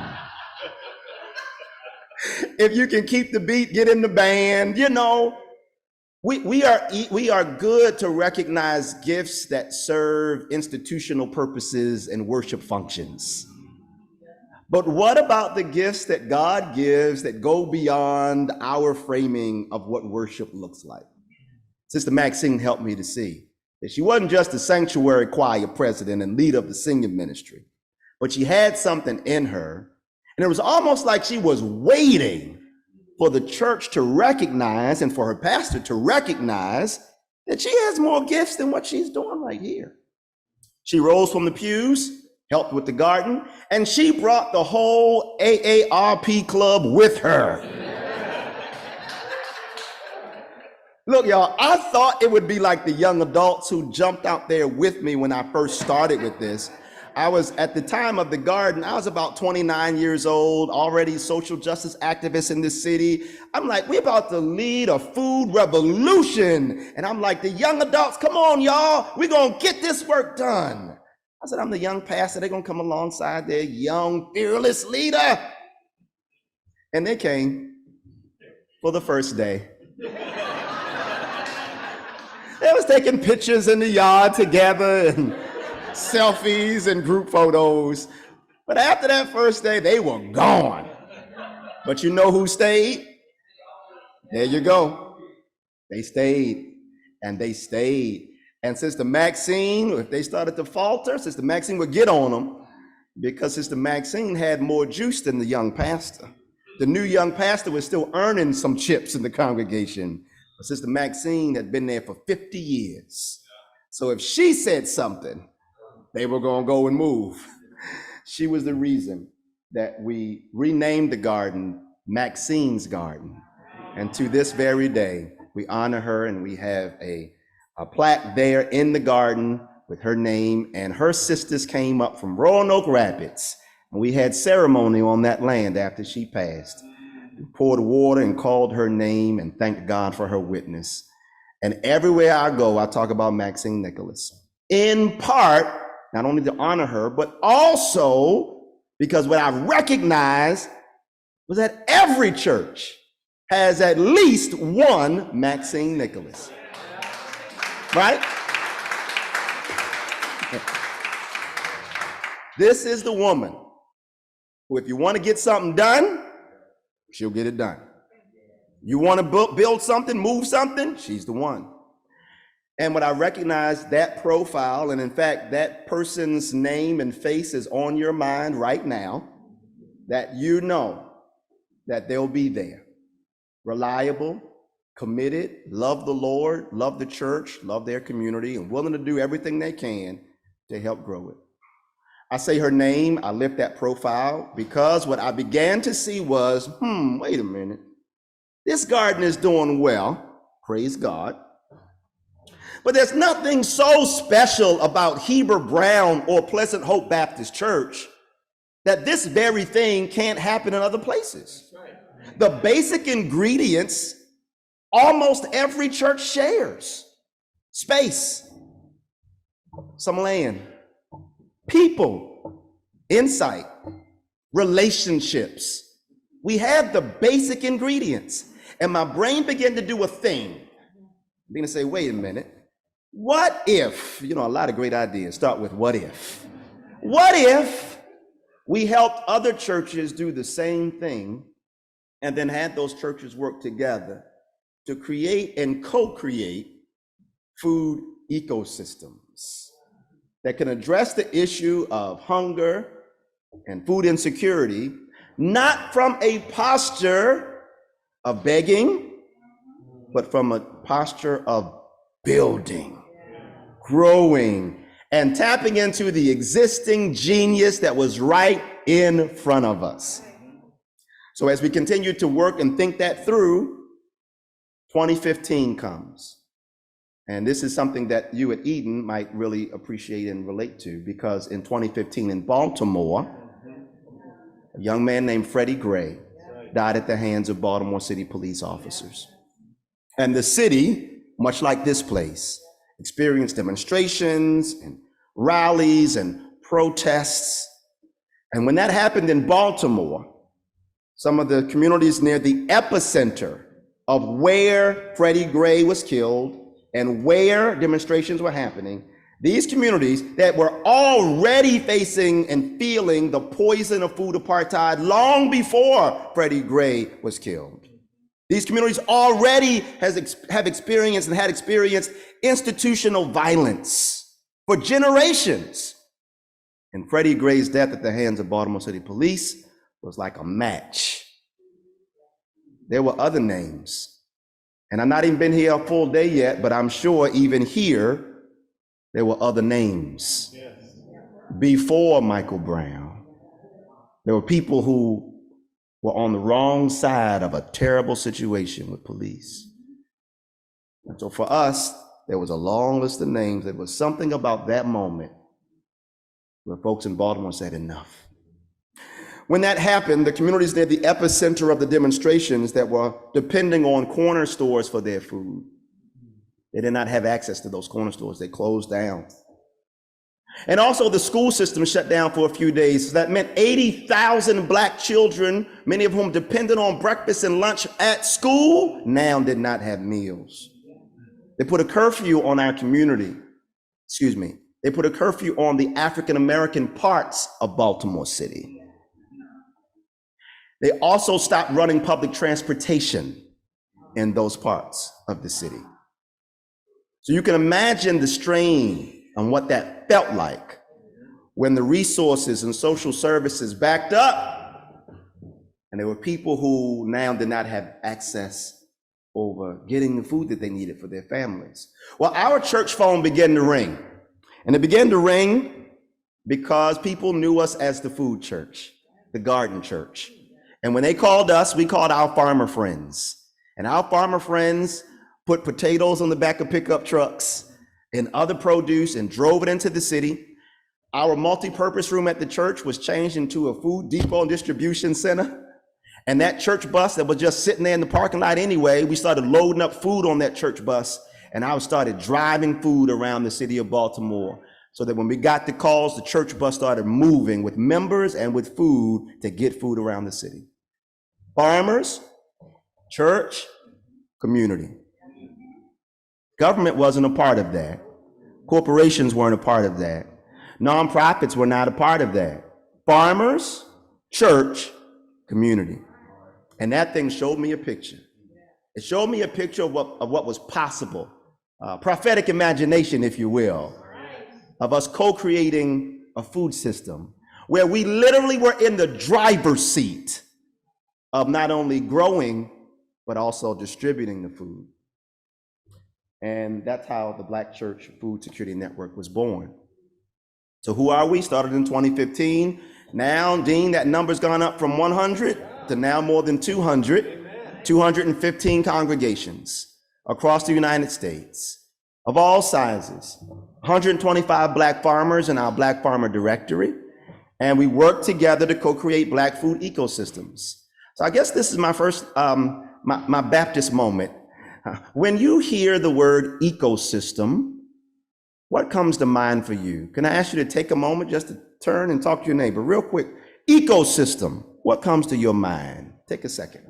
S5: If you can keep the beat, get in the band, you know. We are good to recognize gifts that serve institutional purposes and worship functions. But what about the gifts that God gives that go beyond our framing of what worship looks like? Sister Maxine helped me to see that she wasn't just a sanctuary choir president and leader of the singing ministry, but she had something in her, And it was almost like she was waiting for the church to recognize and for her pastor to recognize that she has more gifts than what she's doing right here. She rose from the pews, helped with the garden, and she brought the whole AARP club with her. Look, y'all, I thought it would be like the young adults who jumped out there with me when I first started with this. I was, at the time of the garden, I was about 29 years old, already social justice activist in this city. I'm like, we're about to lead a food revolution. And I'm like, the young adults, come on, y'all, we're gonna get this work done. I said, I'm the young pastor, they're gonna come alongside their young, fearless leader. And they came for the first day. They was taking pictures in the yard together and selfies and group photos. But after that first day, they were gone. But you know who stayed? There you go. They stayed, and they stayed. And Sister Maxine, if they started to falter, Sister Maxine would get on them because Sister Maxine had more juice than the young pastor. The new young pastor was still earning some chips in the congregation. But Sister Maxine had been there for 50 years. So if she said something, they were going to go and move. She was the reason that we renamed the garden Maxine's Garden. And to this very day, we honor her, and we have a plaque there in the garden with her name. And her sisters came up from Roanoke Rapids, and we had ceremony on that land after she passed. We poured water and called her name and thanked God for her witness. And everywhere I go, I talk about Maxine Nicholas. In part, not only to honor her, but also because what I recognized was that every church has at least one Maxine Nicholas. Right? This is the woman who, if you want to get something done, she'll get it done. You want to build something, move something, she's the one. And when I recognize that profile, and in fact, that person's name and face is on your mind right now, that you know that they'll be there. Reliable, committed, love the Lord, love the church, love their community, and willing to do everything they can to help grow it. I say her name, I lift that profile, because what I began to see was, wait a minute. This garden is doing well, praise God. But there's nothing so special about Heber Brown or Pleasant Hope Baptist Church that this very thing can't happen in other places. The basic ingredients almost every church shares: space, some land, people, insight, relationships. We have the basic ingredients. And my brain began to do a thing. I'm beginning to say, wait a minute. What if, a lot of great ideas start with what if. What if we helped other churches do the same thing and then had those churches work together to create and co-create food ecosystems that can address the issue of hunger and food insecurity, not from a posture of begging, but from a posture of building, growing, and tapping into the existing genius that was right in front of us. So as we continue to work and think that through, 2015 comes. And this is something that you at Eden might really appreciate and relate to, because in 2015 in Baltimore, a young man named Freddie Gray died at the hands of Baltimore City police officers. And the city, much like this place, experienced demonstrations and rallies and protests. And when that happened in Baltimore, some of the communities near the epicenter of where Freddie Gray was killed and where demonstrations were happening, these communities that were already facing and feeling the poison of food apartheid long before Freddie Gray was killed. These communities already have experienced and had experienced institutional violence for generations. And Freddie Gray's death at the hands of Baltimore City Police was like a match. There were other names. And I've not even been here a full day yet, but I'm sure even here, there were other names. Yes. Before Michael Brown, there were people who were on the wrong side of a terrible situation with police. And so for us, there was a long list of names. There was something about that moment where folks in Baltimore said enough. When that happened, the communities near the epicenter of the demonstrations that were depending on corner stores for their food, they did not have access to those corner stores. They closed down. And also the school system shut down for a few days. So that meant 80,000 Black children, many of whom depended on breakfast and lunch at school, now did not have meals. They put a curfew on our community. They put a curfew on the African-American parts of Baltimore City. They also stopped running public transportation in those parts of the city. So you can imagine the strain on what that felt like when the resources and social services backed up and there were people who now did not have access over getting the food that they needed for their families. Well, our church phone began to ring, and it began to ring because people knew us as the food church, the garden church. And when they called us, we called our farmer friends. And our farmer friends put potatoes on the back of pickup trucks and other produce and drove it into the city. Our multi-purpose room at the church was changed into a food depot and distribution center. And that church bus that was just sitting there in the parking lot anyway, we started loading up food on that church bus, and I started driving food around the city of Baltimore so that when we got the calls, the church bus started moving with members and with food to get food around the city. Farmers, church, community. Government wasn't a part of that. Corporations weren't a part of that. Nonprofits were not a part of that. Farmers, church, community. And that thing showed me a picture. It showed me a picture of what was possible. Prophetic imagination, if you will, of us co-creating a food system where we literally were in the driver's seat of not only growing, but also distributing the food. And that's how the Black Church Food Security Network was born. So who are we? Started in 2015. Now, Dean, that number's gone up from 100 to now more than 200, 215 congregations across the United States of all sizes, 125 Black farmers in our Black Farmer Directory, and we work together to co-create Black food ecosystems. So I guess this is my first, my Baptist moment. When you hear the word ecosystem, what comes to mind for you? Can I ask you to take a moment just to turn and talk to your neighbor real quick? Ecosystem, what comes to your mind? Take a second.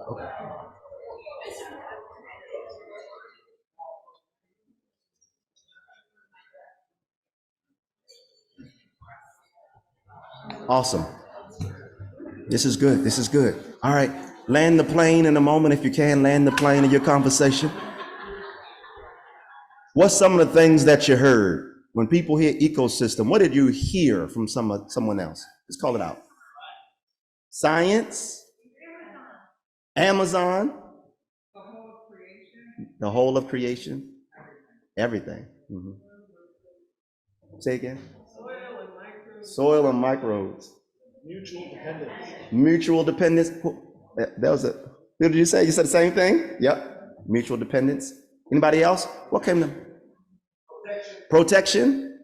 S5: Okay. Awesome. This is good. This is good. All right. Land the plane in a moment if you can. Land the plane in your conversation. What's some of the things that you heard when people hear ecosystem? What did you hear from someone else? Let's call it out. Science. Amazon. The whole of creation. Everything. Say again. Soil and microbes. Mutual dependence. Mutual dependence. That was it. What did you say? You said the same thing? Yep. Mutual dependence. Anybody else? What came to? Protection.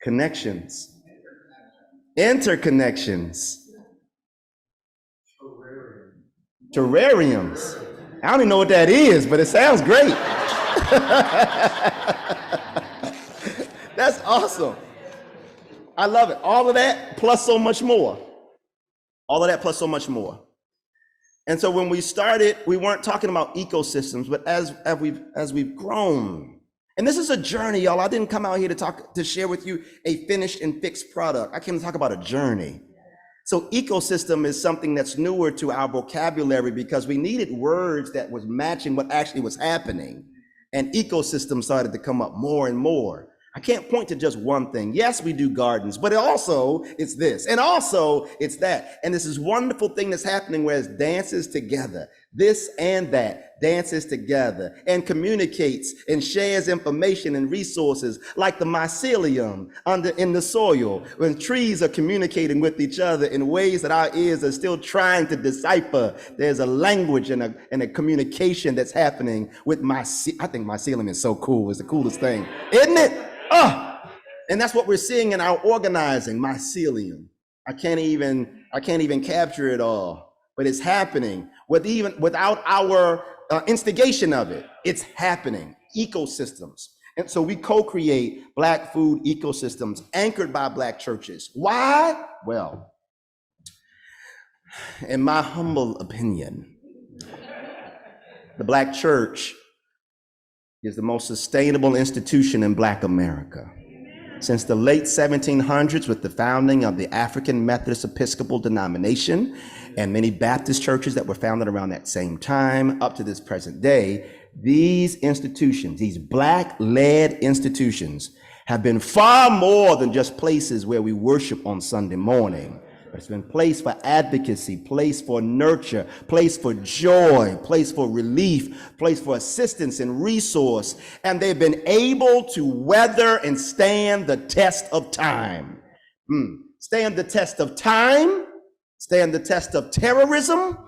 S5: Connections. Interconnections. Terrariums. I don't even know what that is, but it sounds great. That's awesome. I love it. All of that plus so much more. All of that plus so much more. And so when we started, we weren't talking about ecosystems, but as we've grown, and this is a journey, y'all. I didn't come out here to share with you a finished and fixed product. I came to talk about a journey. So ecosystem is something that's newer to our vocabulary because we needed words that was matching what actually was happening. And ecosystem started to come up more and more. I can't point to just one thing. Yes, we do gardens, but it's this, and also it's that. And this is wonderful thing that's happening where it dances together. This and that dances together and communicates and shares information and resources like the mycelium in the soil, when trees are communicating with each other in ways that our ears are still trying to decipher. There's a language and a communication that's happening with I think mycelium is so cool. It's the coolest thing, isn't it? And that's what we're seeing in our organizing, mycelium. I can't even capture it all, but it's happening without our instigation of it. It's happening. Ecosystems. And so we co-create Black food ecosystems anchored by Black churches. Why? Well, in my humble opinion, the Black church is the most sustainable institution in Black America. Since the late 1700s, with the founding of the African Methodist Episcopal denomination and many Baptist churches that were founded around that same time, up to this present day, these institutions, these Black-led institutions, have been far more than just places where we worship on Sunday morning. It's been place for advocacy, place for nurture, place for joy, place for relief, place for assistance and resource. And they've been able to weather and stand the test of time. Stand the test of time, stand the test of terrorism,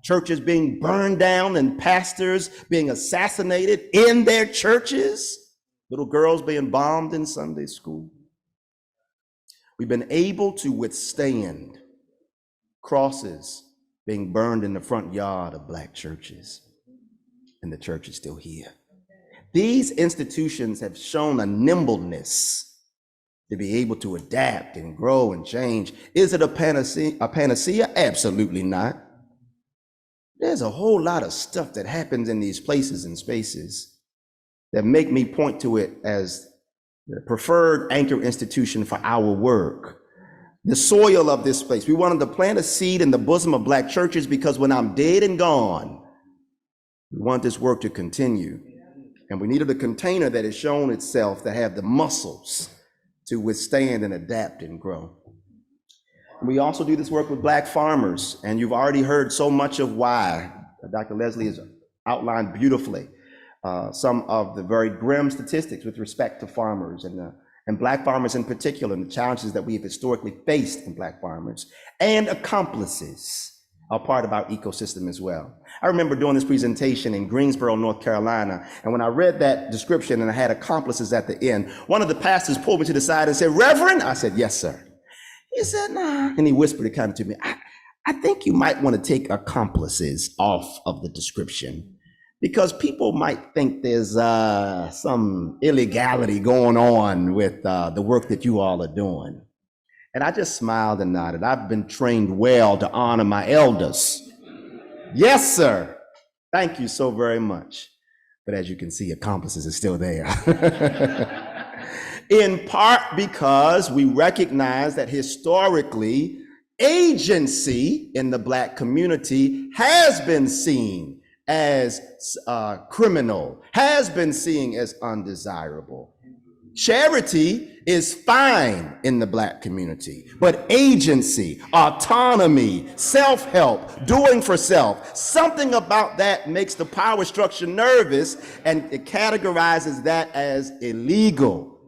S5: churches being burned down and pastors being assassinated in their churches, little girls being bombed in Sunday school. We've been able to withstand crosses being burned in the front yard of Black churches, and the church is still here. These institutions have shown a nimbleness to be able to adapt and grow and change. Is it a panacea? Absolutely not. There's a whole lot of stuff that happens in these places and spaces that make me point to it as the preferred anchor institution for our work. The soil of this place. We wanted to plant a seed in the bosom of Black churches because when I'm dead and gone, we want this work to continue. And we needed a container that has shown itself to have the muscles to withstand and adapt and grow. We also do this work with Black farmers, and you've already heard so much of why. Dr. Leslie has outlined beautifully some of the very grim statistics with respect to farmers and Black farmers in particular, and the challenges that we have historically faced in Black farmers. And accomplices are part of our ecosystem as well. I remember doing this presentation in Greensboro, North Carolina, and when I read that description and I had accomplices at the end, one of the pastors pulled me to the side and said, "Reverend?" I said, "Yes, sir." He said, "Nah," and he whispered it kind of to me, I think you might want to take accomplices off of the description, because people might think there's some illegality going on with the work that you all are doing." And I just smiled and nodded. I've been trained well to honor my elders. Yes, sir. Thank you so very much. But as you can see, accomplices are still there. In part because we recognize that historically, agency in the Black community has been seen as criminal, has been seen as undesirable. Charity is fine in the Black community, but agency, autonomy, self-help, doing for self, something about that makes the power structure nervous, and it categorizes that as illegal.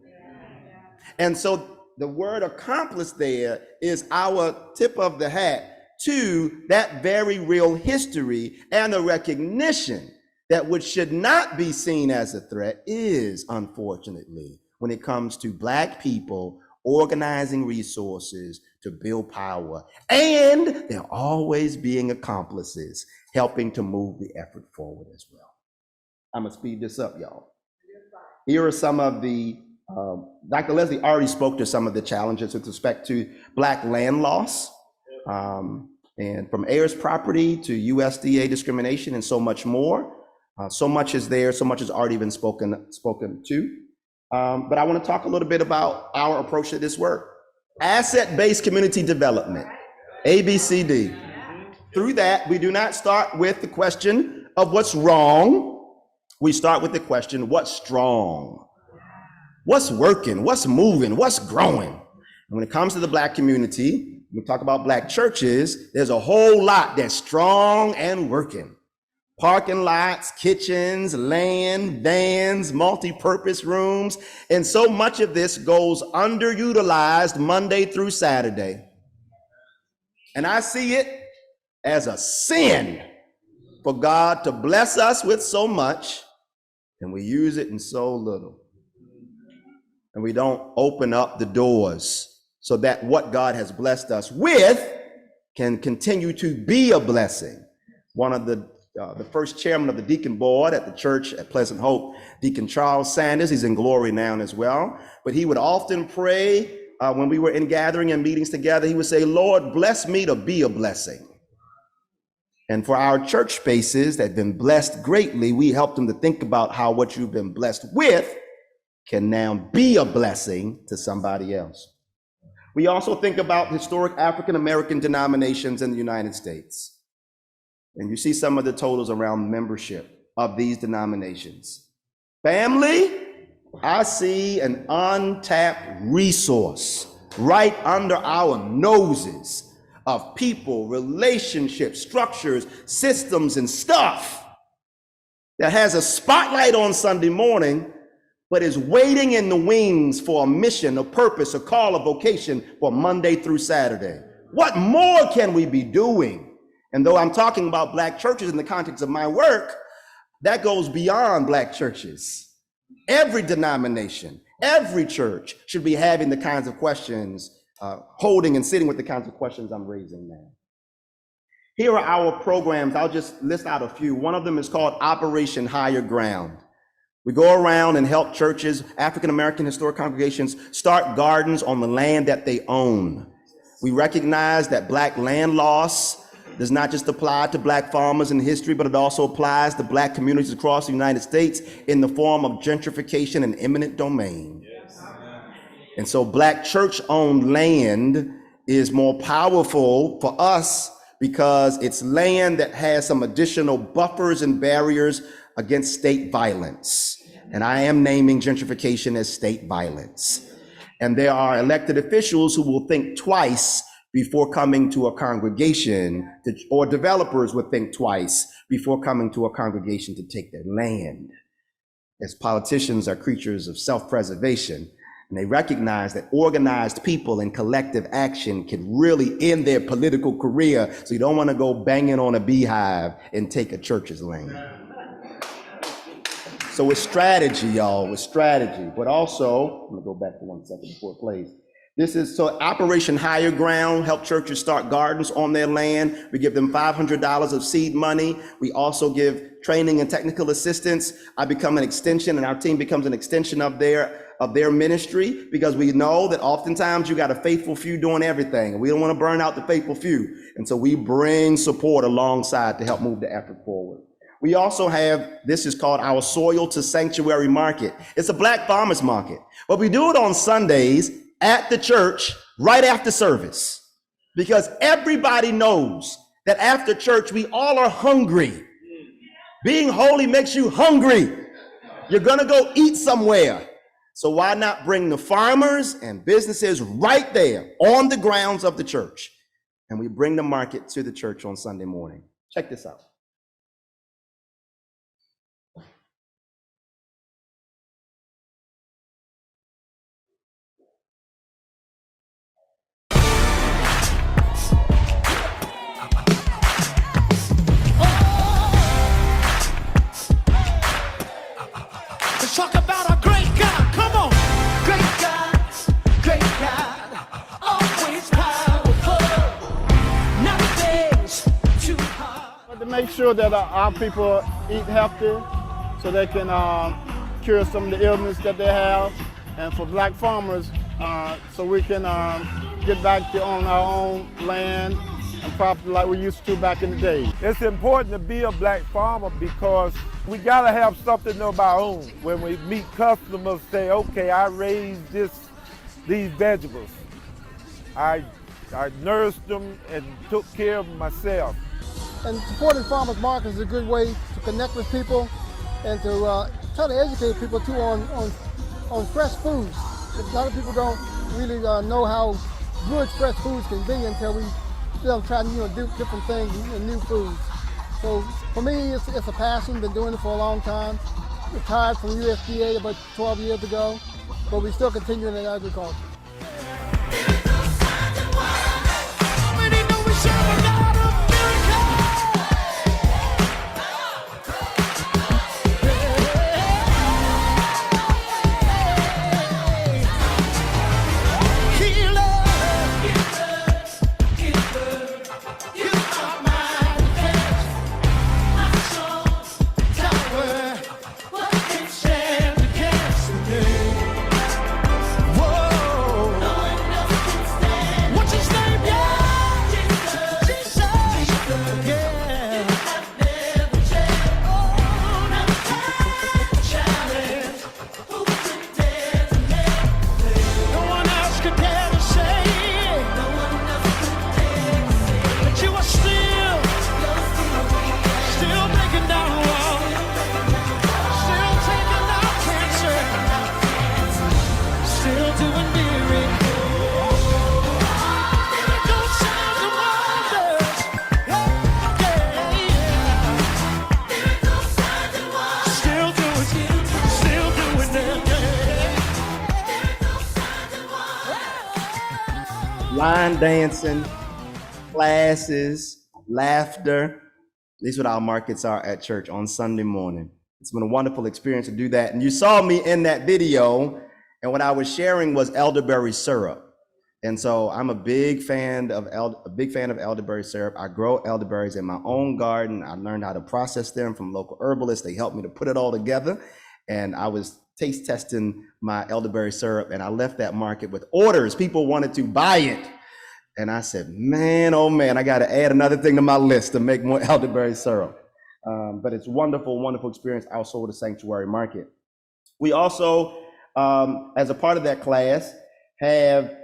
S5: And so the word accomplice there is our tip of the hat to that very real history, and the recognition that what should not be seen as a threat is, unfortunately, when it comes to Black people organizing resources to build power, and they're always being accomplices, helping to move the effort forward as well. I'm gonna speed this up, y'all. Here are some of the, Dr. Leslie already spoke to some of the challenges with respect to Black land loss, and from heirs property to USDA discrimination and so much more. So much is there, so much has already been spoken to. But I want to talk a little bit about our approach to this work. Asset-based community development, ABCD. Through that, we do not start with the question of what's wrong. We start with the question, what's strong? What's working? What's moving? What's growing? And when it comes to the Black community, we talk about Black churches, there's a whole lot that's strong and working. Parking lots, kitchens, land, vans, multi-purpose rooms, and so much of this goes underutilized Monday through Saturday. And I see it as a sin for God to bless us with so much, and we use it in so little. And we don't open up the doors so that what God has blessed us with can continue to be a blessing. One of the first chairman of the deacon board at the church at Pleasant Hope, Deacon Charles Sanders, he's in glory now as well, but he would often pray when we were in gathering and meetings together. He would say, Lord, bless me to be a blessing. And for our church spaces that have been blessed greatly, we help them to think about how what you've been blessed with can now be a blessing to somebody else. We also think about historic African-American denominations in the United States. And you see some of the totals around membership of these denominations. Family, I see an untapped resource right under our noses of people, relationships, structures, systems, and stuff that has a spotlight on Sunday morning, but is waiting in the wings for a mission, a purpose, a call, a vocation for Monday through Saturday. What more can we be doing? And though I'm talking about Black churches in the context of my work, that goes beyond Black churches. Every denomination, every church should be having the kinds of questions, holding and sitting with the kinds of questions I'm raising now. Here are our programs. I'll just list out a few. One of them is called Operation Higher Ground. We go around and help churches, African-American historic congregations, start gardens on the land that they own. We recognize that Black land loss does not just apply to Black farmers in history, but it also applies to Black communities across the United States in the form of gentrification and eminent domain. Yes. And so Black church-owned land is more powerful for us because it's land that has some additional buffers and barriers against state violence. And I am naming gentrification as state violence. And there are elected officials who will think twice before coming to a congregation, or developers would think twice before coming to a congregation to take their land. As politicians are creatures of self-preservation, and they recognize that organized people and collective action can really end their political career, so you don't want to go banging on a beehive and take a church's land. So it's strategy, y'all, it's strategy, but also, I'm gonna go back for 1 second before it plays. This is so Operation Higher Ground, help churches start gardens on their land. We give them $500 of seed money. We also give training and technical assistance. I become an extension, and our team becomes an extension of their ministry, because we know that oftentimes you got a faithful few doing everything, and we don't want to burn out the faithful few. And so we bring support alongside to help move the effort forward. We also have, this is called our Soil to Sanctuary Market. It's a Black farmers market, but we do it on Sundays at the church right after service, because everybody knows that after church we all are hungry. Being holy makes you hungry. You're gonna go eat somewhere. So why not bring the farmers and businesses right there on the grounds of the church? And we bring the market to the church on Sunday morning. Check this out.
S6: Let's talk about a great God. Come on. Great God, always power.
S7: make sure that our people eat healthy so they can cure some of the illness that they have. And for black farmers, so we can get back to own our own land and property like we used to back in the day.
S8: It's important to be a black farmer because we gotta have something of our own. When we meet customers, say, okay, I raised these vegetables. I nursed them and took care of them myself.
S7: And supporting farmers markets is a good way to connect with people and to try to educate people too on fresh foods. A lot of people don't really know how good fresh foods can be until we try to do different things and new foods. So for me, it's a passion. Been doing it for a long time. Retired from USDA about 12 years ago, but we still continuing in agriculture.
S5: Line dancing, classes, laughter. These are what our markets are at church on Sunday morning. It's been a wonderful experience to do that. And you saw me in that video, and what I was sharing was elderberry syrup. And so I'm a big fan of elderberry syrup. I grow elderberries in my own garden. I learned how to process them from local herbalists. They helped me to put it all together. And I was taste testing my elderberry syrup, and I left that market with orders. People wanted to buy it. And I said, man, oh man, I got to add another thing to my list to make more elderberry syrup. But it's wonderful, wonderful experience also with the Sanctuary Market. We also, as a part of that class, have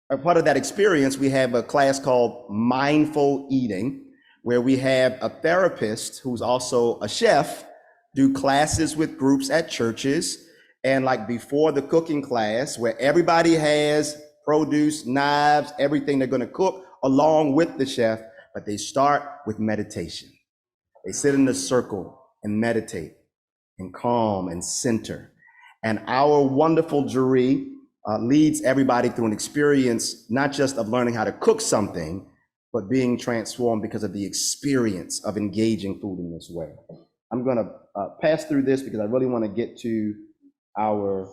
S5: a part of that experience, we have a class called Mindful Eating, where we have a therapist who's also a chef do classes with groups at churches, and like before the cooking class, where everybody has produce, knives, everything they're going to cook along with the chef, but they start with meditation. They sit in a circle and meditate and calm and center. And our wonderful jury leads everybody through an experience, not just of learning how to cook something, but being transformed because of the experience of engaging food in this way. I'm going to pass through this because I really want to get to our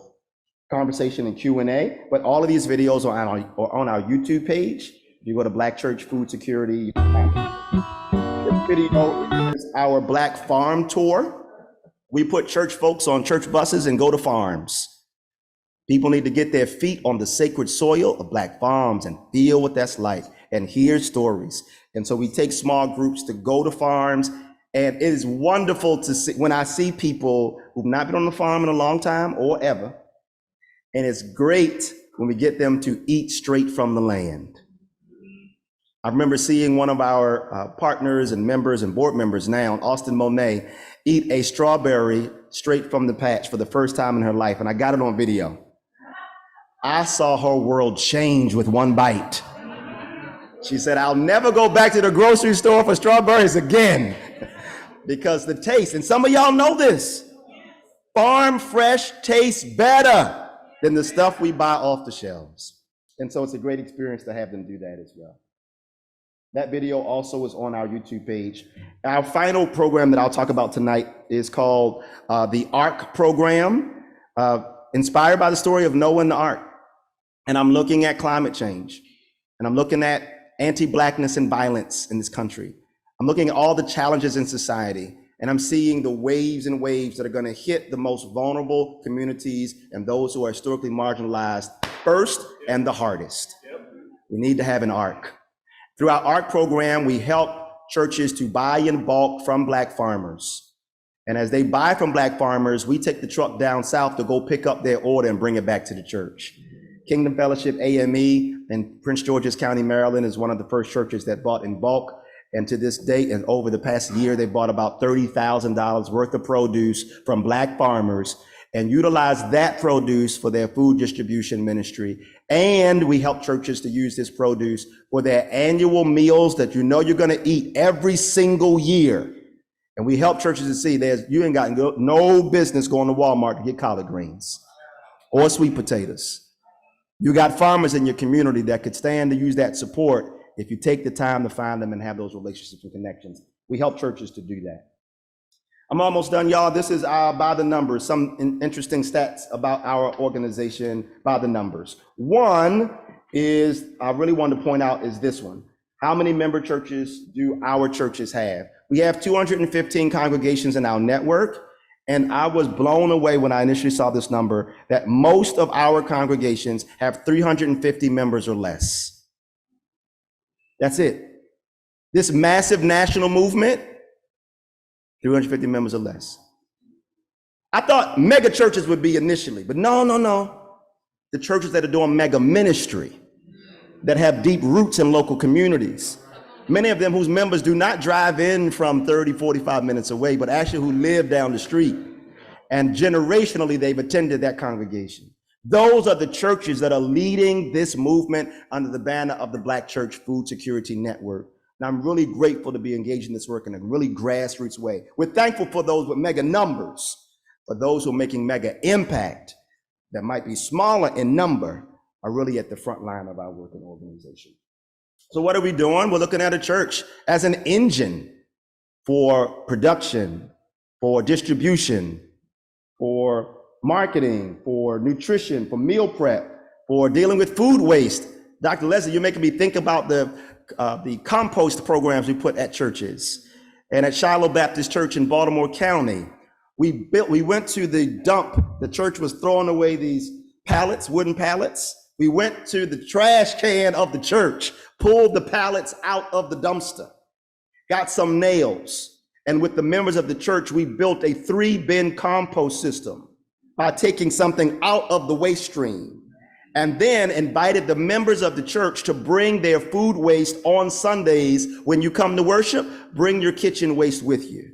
S5: conversation and Q&A, but all of these videos are on our YouTube page. If you go to Black Church Food Security, this video is our Black Farm Tour. We put church folks on church buses and go to farms. People need to get their feet on the sacred soil of Black farms and feel what that's like and hear stories. And so we take small groups to go to farms. And it is wonderful to see when I see people who've not been on the farm in a long time or ever. And it's great when we get them to eat straight from the land. I remember seeing one of our partners and members and board members now, Austin Monet, eat a strawberry straight from the patch for the first time in her life. And I got it on video. I saw her world change with one bite. She said, I'll never go back to the grocery store for strawberries again. Because the taste, and some of y'all know this, farm fresh tastes better than the stuff we buy off the shelves. And so it's a great experience to have them do that as well. That video also is on our YouTube page. Our final program that I'll talk about tonight is called the ARC program, inspired by the story of Noah and the Ark. And I'm looking at climate change, and I'm looking at anti-Blackness and violence in this country. I'm looking at all the challenges in society, and I'm seeing the waves and waves that are going to hit the most vulnerable communities and those who are historically marginalized first and the hardest. We need to have an ARC. Through our ARC program, we help churches to buy in bulk from Black farmers. And as they buy from Black farmers, we take the truck down south to go pick up their order and bring it back to the church. Kingdom Fellowship AME in Prince George's County, Maryland is one of the first churches that bought in bulk. And to this date, and over the past year, they bought about $30,000 worth of produce from Black farmers and utilized that produce for their food distribution ministry. And we help churches to use this produce for their annual meals that you know you're going to eat every single year. And we help churches to see you ain't got no business going to Walmart to get collard greens or sweet potatoes. You got farmers in your community that could stand to use that support if you take the time to find them and have those relationships and connections. We help churches to do that. I'm almost done, y'all. This is by the numbers, some interesting stats about our organization by the numbers. One is, I really want to point out, is this one. How many member churches do our churches have? We have 215 congregations in our network, and I was blown away when I initially saw this number that most of our congregations have 350 members or less. That's it. This massive national movement, 350 members or less. I thought mega churches would be initially, but no. The churches that are doing mega ministry, that have deep roots in local communities, many of them whose members do not drive in from 30, 45 minutes away, but actually who live down the street. And generationally, they've attended that congregation. Those are the churches that are leading this movement under the banner of the Black Church Food Security Network. And I'm really grateful to be engaged in this work in a really grassroots way. We're thankful for those with mega numbers, but those who are making mega impact that might be smaller in number are really at the front line of our work and organization. So what are we doing? We're looking at a church as an engine for production, for distribution, for marketing, for nutrition, for meal prep, for dealing with food waste. Dr. Leslie, you're making me think about the compost programs we put at churches. And at Shiloh Baptist Church in Baltimore County, we went to the dump. The church was throwing away these pallets, wooden pallets. We went to the trash can of the church, pulled the pallets out of the dumpster, got some nails, and with the members of the church, we built a 3-bin compost system by taking something out of the waste stream, and then invited the members of the church to bring their food waste on Sundays. When you come to worship, bring your kitchen waste with you.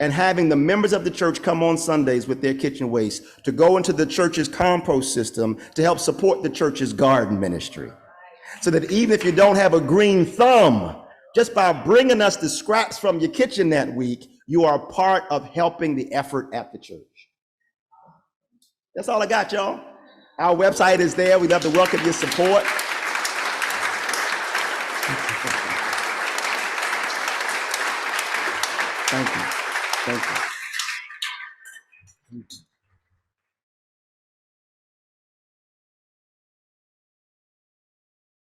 S5: And having the members of the church come on Sundays with their kitchen waste to go into the church's compost system to help support the church's garden ministry. So that even if you don't have a green thumb, just by bringing us the scraps from your kitchen that week, you are part of helping the effort at the church. That's all I got, y'all. Our website is there. We'd love to welcome your support. Thank you. Thank you.